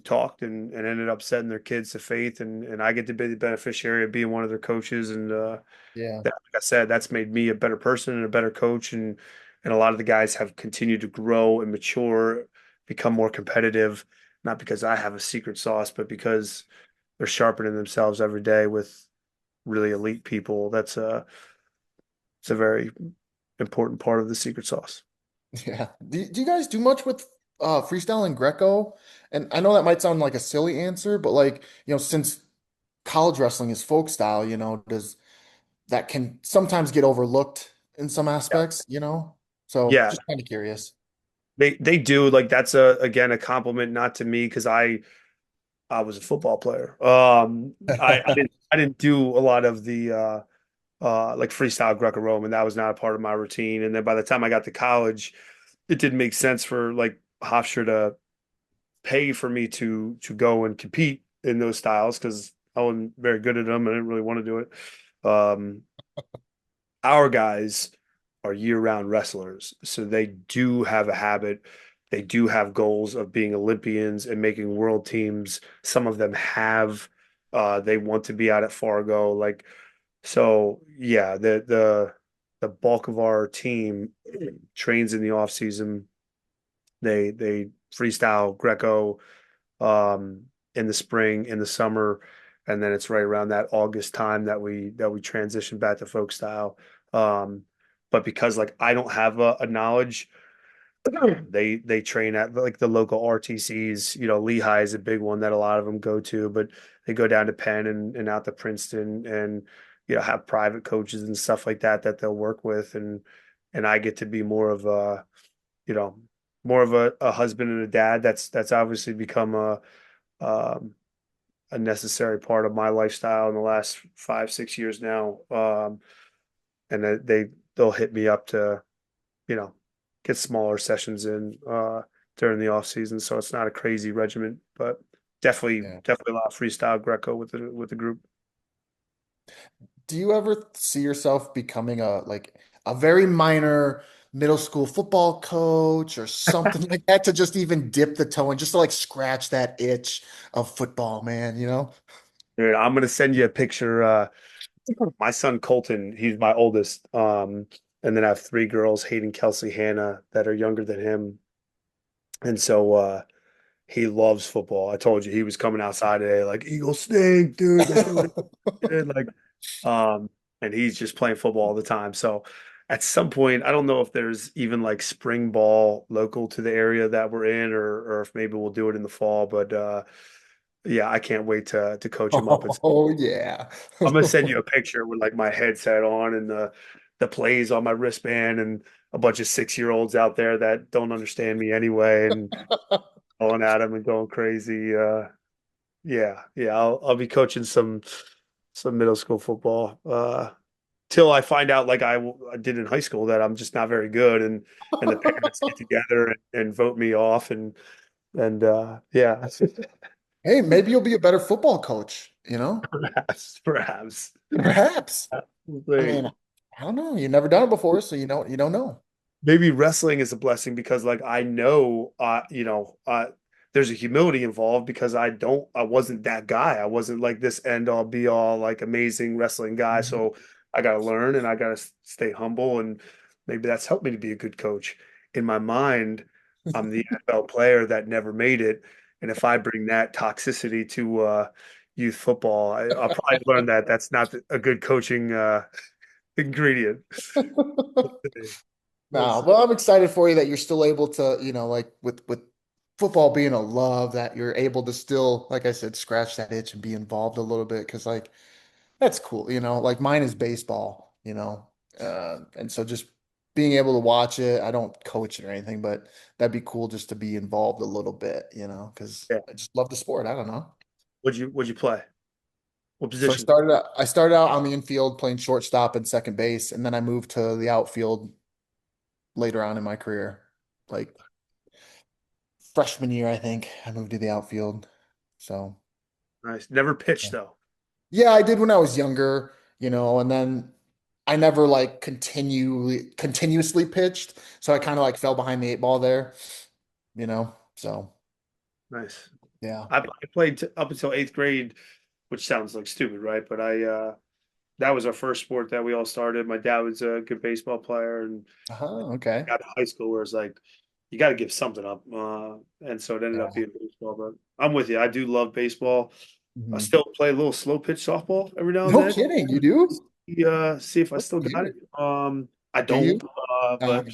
talked and ended up setting their kids to faith, and I get to be the beneficiary of being one of their coaches, and Yeah. that, like I said, that's made me a better person and a better coach, and a lot of the guys have continued to grow and mature, become more competitive, not because I have a secret sauce, but because they're sharpening themselves every day with really elite people. It's a very important part of the secret sauce. Yeah. Do you guys do much with freestyle and Greco? And I know that might sound like a silly answer, but like, since college wrestling is folk style, does that can sometimes get overlooked in some Yeah. aspects? So Yeah, just kind of curious. they do like that's a again a compliment not to me because I was a football player. I didn't do a lot of the like freestyle Greco-Roman. That was not a part of my routine. And then by the time I got to college, it didn't make sense for like Hofstra to pay for me to go and compete in those styles because I wasn't very good at them. I didn't really want to do it. Um, our guys are year-round wrestlers, so they do have a habit. They do have goals of being Olympians and making world teams. Some of them have. They want to be out at Fargo. Like so, yeah. The bulk of our team trains in the off season. They freestyle Greco in the spring, in the summer, and then it's right around that August time that we transition back to folk style. Um, but because like I don't have a knowledge, they train at like the local RTCs. You know, Lehigh is a big one that a lot of them go to, but they go down to Penn and out to Princeton and have private coaches and stuff like that that they'll work with and I get to be more of a you know more of a husband and a dad. That's obviously become um, a necessary part of my lifestyle in the last 5, 6 years now. And they'll hit me up to you know get smaller sessions in during the off season, so it's not a crazy regimen, but Yeah. definitely a lot of freestyle Greco with the group. Do you ever see yourself becoming a very minor middle school football coach or something like that to just even dip the toe in, just to like scratch that itch of football, man? Dude, I'm gonna send you a picture. My son Colton, he's my oldest, and then I have three girls, Hayden, Kelsey, Hannah, that are younger than him, and so he loves football. I told you he was coming outside today, like Eagle stink, dude. Let's do it. Like, um, and he's just playing football all the time. So at some point, I don't know if there's even like spring ball local to the area that we're in, or if maybe we'll do it in the fall. But yeah, I can't wait to coach him up. Oh yeah. I'm gonna send you a picture with like my headset on and the plays on my wristband and a bunch of 6 year olds out there that don't understand me anyway and going at him and going crazy. Yeah, I'll be coaching some middle school football till I find out like I did in high school that I'm just not very good and the parents get together and vote me off and yeah, Hey, maybe you'll be a better football coach? perhaps. Perhaps. I Like, mean, I don't know. You've never done it before, so you don't know. maybe wrestling is a blessing because like I know there's a humility involved because I wasn't that guy. I wasn't like this end all be all like amazing wrestling guy. Mhm. So I got to learn and I got to stay humble and maybe that's helped me to be a good coach. In my mind, I'm the NFL player that never made it, and if I bring that toxicity to youth football, I'll probably learn that that's not a good coaching ingredient. We'll No, see. well, I'm excited for you that you're still able to, like with football being a love, that you're able to still, like I said, scratch that itch and be involved a little bit because like that's cool. Like mine is baseball. And so just being able to watch it, I don't coach it or anything, but that'd be cool just to be involved a little bit, because Yeah. I just love the sport. I don't know. Would you play? What So I position? started out, I started out on the infield playing shortstop and second base, and then I moved to the outfield later on in my career. Like freshman year, I think I moved to the outfield. So Nice. Never pitched yeah. though. Yeah, I did when I was younger, and then I never like continuously pitched, so I kind of like fell behind the eight ball there, So Nice. yeah. I played up until eighth grade, which sounds like stupid, right? But that was our first sport that we all started. My dad was a good baseball player, and Okay. got to high school where it's like you got to give something up, and so it ended up Yeah. being baseball. But I'm with you. I do love baseball. I Mhm. still play a little slow pitch softball every now and No then. kidding, you do? See if I Good still for got it. you. I Do you? don't, but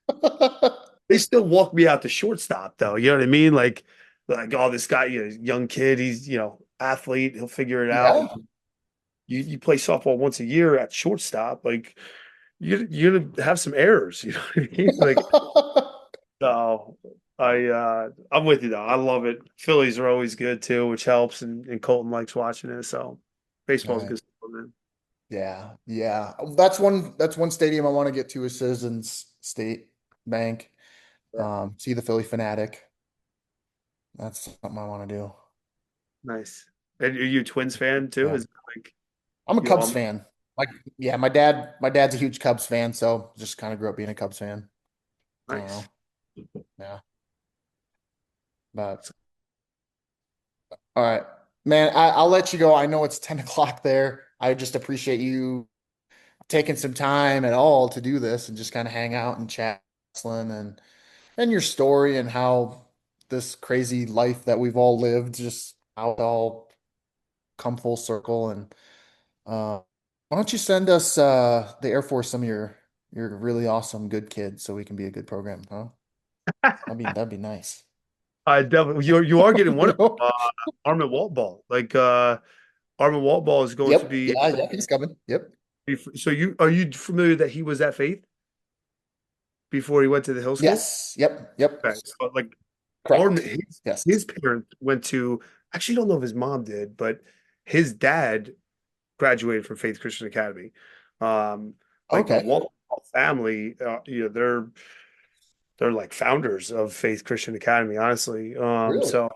Okay. they still walk me out to shortstop though. You know what I mean? Like oh, this guy, young kid, he's athlete, he'll figure it out. Yeah. You play softball once a year at shortstop, like you're gonna have some errors. You know what I mean? Like so, I'm with you though. I love it. Phillies are always good too, which helps, and Colton likes watching it. So baseball's Right. good stuff, man. Yeah. Yeah. That's one stadium I want to get to is Citizens State Bank. Yeah, See the Philly Fanatic. That's something I want to do. nice. And are you a Twins fan too? Yeah. Is it like I'm a you Cubs all fan. Like, yeah, my dad's a huge Cubs fan, so just kind of grew up being a Cubs fan. I don't nice? know. Yeah. But all right. Man, I'll let you go. I know it's 10 o'clock there. I just appreciate you taking some time at all to do this and just kind of hang out and chat wrestling and your story and how this crazy life that we've all lived, just how it all come full circle. And why don't you send us the Air Force some of your really awesome good kids so we can be a good program, huh? That'd be nice. I definitely you are getting one You of know? them, Armin Waltball. Like Armin Waltball is going to Yep. be. Yeah, yeah, he's coming. Yep. So you familiar that he was at Faith before he went to the Hill School? Yes. Yep. Yep. Okay, so like Armin, Correct. Yes. his parents went to. Actually, don't know if his mom did, but his dad graduated from Faith Christian Academy. Um, like the Okay. Waltball family, they're like founders of Faith Christian Academy, honestly. Really? So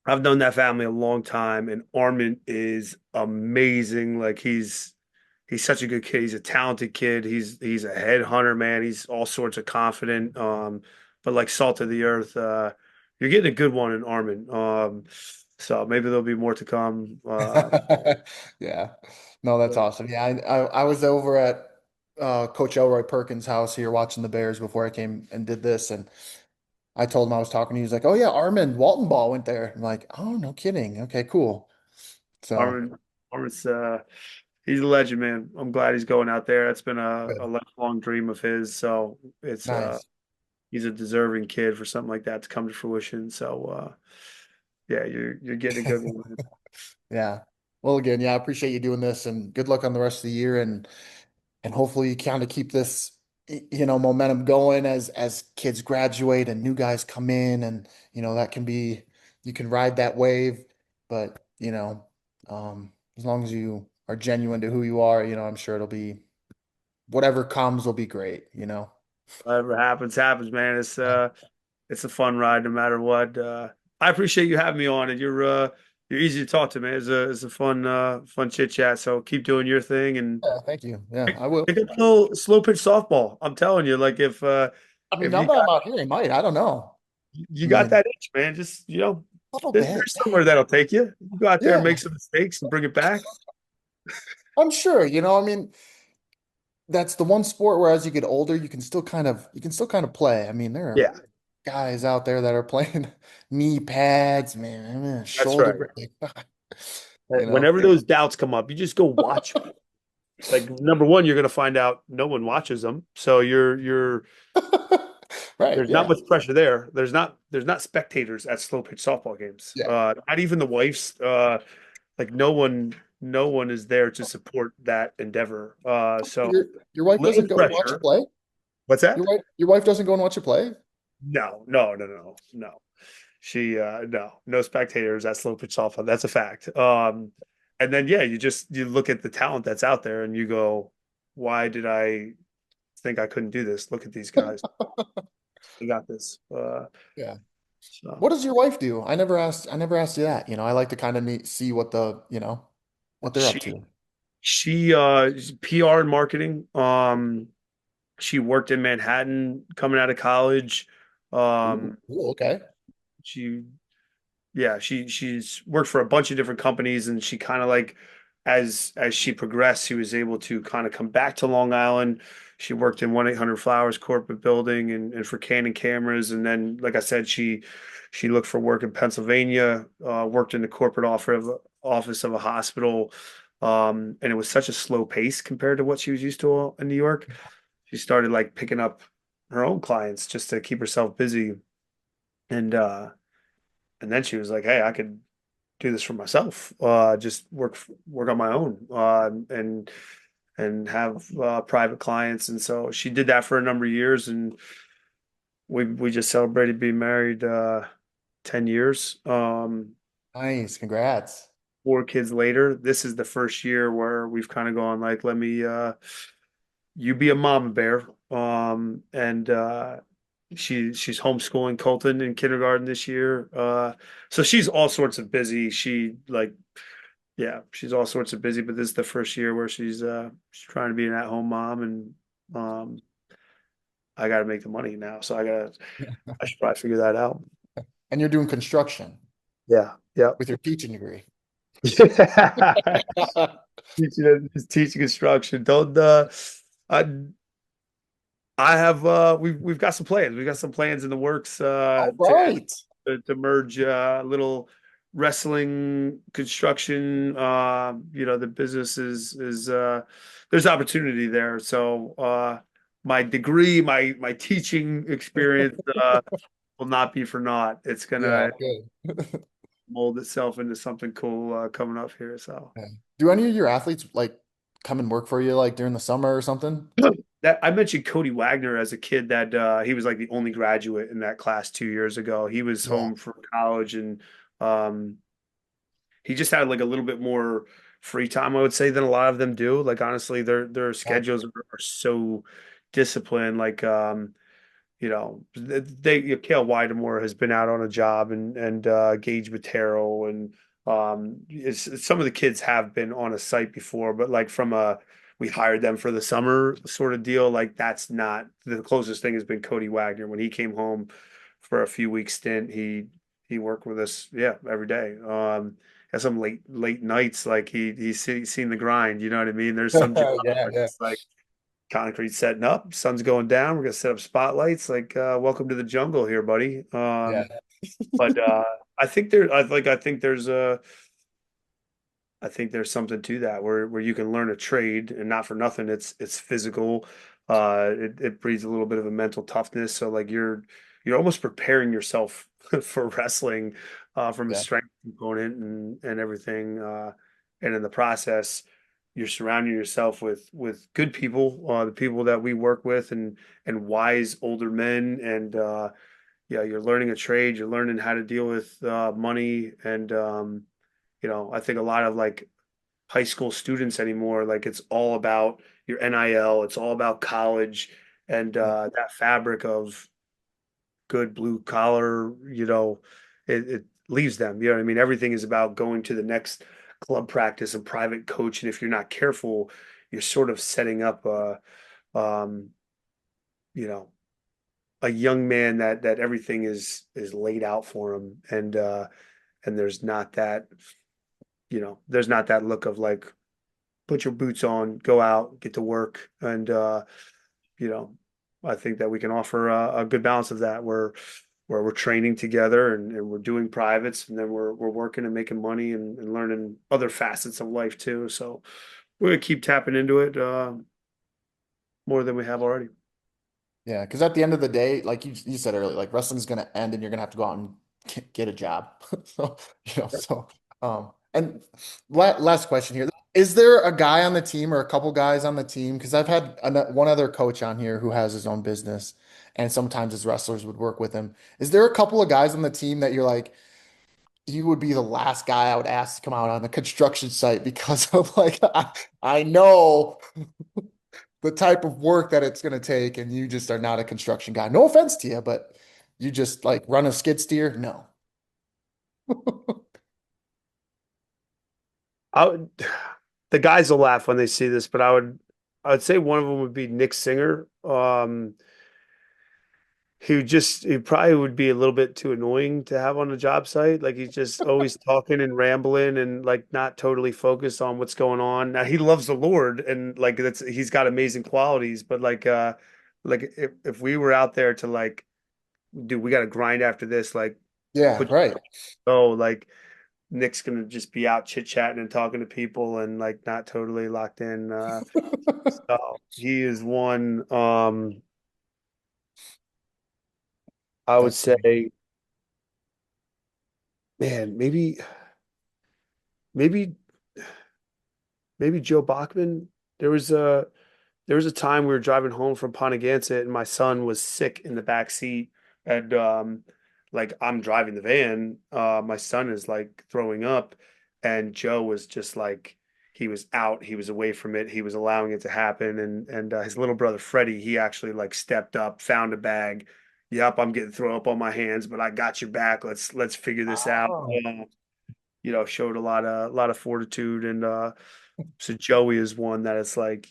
I've known that family a long time, and Armin is amazing. Like he's such a good kid. He's a talented kid. He's a headhunter, man. He's all sorts of confident. But like salt of the earth. You're getting a good one in Armin. So maybe there'll be more to come. Yeah. No, that's But awesome. Yeah, I was over at Coach Elroy Perkins' house here watching the Bears before I came and did this, and I told him I was talking. He was like, "Oh yeah, Armin Walton Ball went there." I'm like, "Oh, no kidding. Okay, cool." So Armin, Armin's he's a legend, man. I'm glad he's going out there. That's been a good. lifelong dream of his. So it's Nice. he's a deserving kid for something like that to come to fruition. So yeah, you're getting a good one. Yeah. Well, again, yeah, I appreciate you doing this, and good luck on the rest of the year, and hopefully you kind of keep this momentum going as kids graduate and new guys come in, and that can be you can ride that wave, but as long as you are genuine to who you are, I'm sure it'll be whatever comes will be great. Whatever happens, happens, man. It's a fun ride no matter what. I appreciate you having me on, and you're easy to talk to, man. It's a fun chit chat. So keep doing your thing and Yeah, thank you. Yeah, pick, I will. pick up a little slow pitch softball. I'm telling you, like I mean, if now you that I'm got out here, I might. I don't know. you I got mean, that itch, man, just a little there's bit. somewhere that'll take you. You go out there and Yeah, make some mistakes and bring it back. I'm sure. I mean, that's the one sport where as you get older, you can still kind of play. I mean, there are Yeah, guys out there that are playing knee pads, man, I mean, that's shoulder. right. You know, Whenever those doubts come up, you just go watch. Like number one, you're going to find out no one watches them, so you're right? there's not Yeah, much pressure there. There's not spectators at slow pitch softball games. yeah. Not even the wives. Like no one is there to support that endeavor. So Your wife little doesn't go and watch you pressure. play. What's Your that? wife, your wife doesn't go and watch you play. No, no, no, no, no. She no spectators at slow pitch softball. That's a fact. And then yeah, you look at the talent that's out there and you go, why did I think I couldn't do this? Look at these guys. They got this. Yeah. So What does your wife do? I never asked you that. I like to kind of see what what they're up she to. she's PR and marketing. She worked in Manhattan coming out of college. Ooh, Um, ooh, okay. she yeah, she's worked for a bunch of different companies, and she kind of like as she progressed, she was able to kind of come back to Long Island. She worked in 1-800 Flowers corporate building and for Canon cameras, and then like I said, she looked for work in Pennsylvania, worked in the corporate office of a hospital. And it was such a slow pace compared to what she was used to in New York. She started like picking up her own clients just to keep herself busy. And then she was like, "Hey, I could do this for myself. Just work on my own, and have private clients." And so she did that for a number of years, and we just celebrated being married 10 years. Nice. Congrats. 4 kids later, this is the first year where we've kind of gone like, let me you be a mama bear. And she's homeschooling Colton in kindergarten this year. So she's all sorts of busy. Yeah, she's all sorts of busy, but this is the first year where she's trying to be an at-home mom, and um I gotta make the money now. So I should probably figure that out. And you're doing construction Yeah, yeah. with your teaching degree. Teaching instruction. Don't I I have we've got some plans. We've got some plans in the works All right. to merge little wrestling construction. The business is there's opportunity there. So my degree, my teaching experience will not be for naught. It's Yeah, gonna good. mold itself into something cool coming up here. So Yeah. Do any of your athletes like come and work for you like during the summer or something? that I mentioned Cody Wagner as a kid that he was like the only graduate in that class 2 years ago. He was Yeah. home from college, and um, he just had like a little bit more free time, I would say, than a lot of them do. Like honestly, their Yeah. schedules are so disciplined. Like Kale Whittemore has been out on a job, and Gage Matero, and some of the kids have been on a site before, but like from a we hired them for the summer sort of deal. Like that's not the closest thing has been Cody Wagner. When he came home for a few weeks stint, he worked with us, yeah, every day. Has some late nights, like he's seen the grind. You know what I mean? There's some jobs Yeah, where yeah. it's like concrete setting up, sun's going down. We're gonna set up spotlights. Like, welcome to the jungle here, buddy. Yeah. But I think there, I think there's a, I think there's something to that where you can learn a trade, and not for nothing. It's physical. It breeds a little bit of a mental toughness. So like you're almost preparing yourself for wrestling from a Yeah. strength component and everything. And in the process, you're surrounding yourself with good people, the people that we work with, and wise older men. And yeah, you're learning a trade. You're learning how to deal with money, and I think a lot of like high school students anymore, like it's all about your NIL, it's all about college, and Yeah. that fabric of good blue collar, it leaves them. You know what I mean? Everything is about going to the next club practice and private coach, and if you're not careful, you're sort of setting up um, you know, a young man that everything is laid out for him, and there's not that look of like put your boots on, go out, get to work, and you know, I think that we can offer a good balance of that where we're training together, and we're doing privates, and then we're working and making money, and learning other facets of life too. So we're gonna keep tapping into it more than we have already. Yeah, because at the end of the day, like you said earlier, like wrestling's gonna end and you're gonna have to go out and get a job. So, and last question here. Is there a guy on the team or a couple guys on the team? Because I've had one other coach on here who has his own business, and sometimes his wrestlers would work with him. Is there a couple of guys on the team that you're like, you would be the last guy I would ask to come out on the construction site because of like I know the type of work that it's going to take, and you just are not a construction guy. No offense to you, but You just like run a skid steer? No. I would, the guys will laugh when they see this, but I would say one of them would be Nick Singer. He probably would be a little bit too annoying to have on a job site. Like he's just always talking and rambling and like not totally focused on what's going on. Now he loves the Lord and like he's got amazing qualities, but like if we were out there to like, dude, we got to grind after this, like Yeah, put right. like Nick's gonna just be out chit chatting and talking to people and like not totally locked in. So he is one. I would That's funny. say, man, maybe, maybe Joe Bachman. There was a there was a time we were driving home from Ponegantsit and my son was sick in the back seat and like I'm driving the van, my son is like throwing up and Joe was just like he was out, he was away from it, he was allowing it to happen and his little brother Freddie, he actually like stepped up, found a bag. Yep, I'm getting throw up on my hands, but I got your back. Let's figure this out. Oh, Showed a lot of fortitude and so Joey is one that it's like,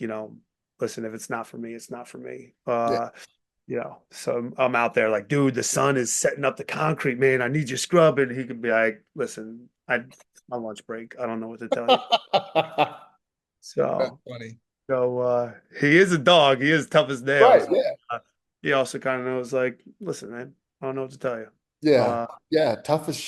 listen, if it's not for me, it's not for me. yeah. So I'm out there like, dude, the sun is setting up the concrete, man. I need you scrubbing. He could be like, listen, my lunch break. I don't know what to tell you. That's So, funny. he is a dog. He is tough as Right. nails. Yeah. He also kind of knows like, listen, man, I don't know what to tell you. Yeah. Uh, Yeah. Tough as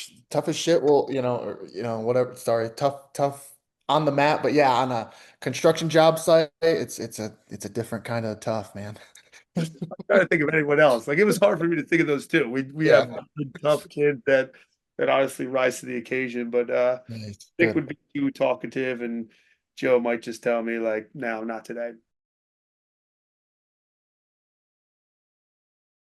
shit. Well, whatever. Sorry. Tough on the mat, but yeah, on a construction job site, it's a different kind of tough, man. trying to think of anyone else. Like it was hard for me to think of those two. We Yeah. have good, tough kids that honestly rise to the occasion, but Nice. Nick Good. would be too talkative, and Joe might just tell me like, no, not today.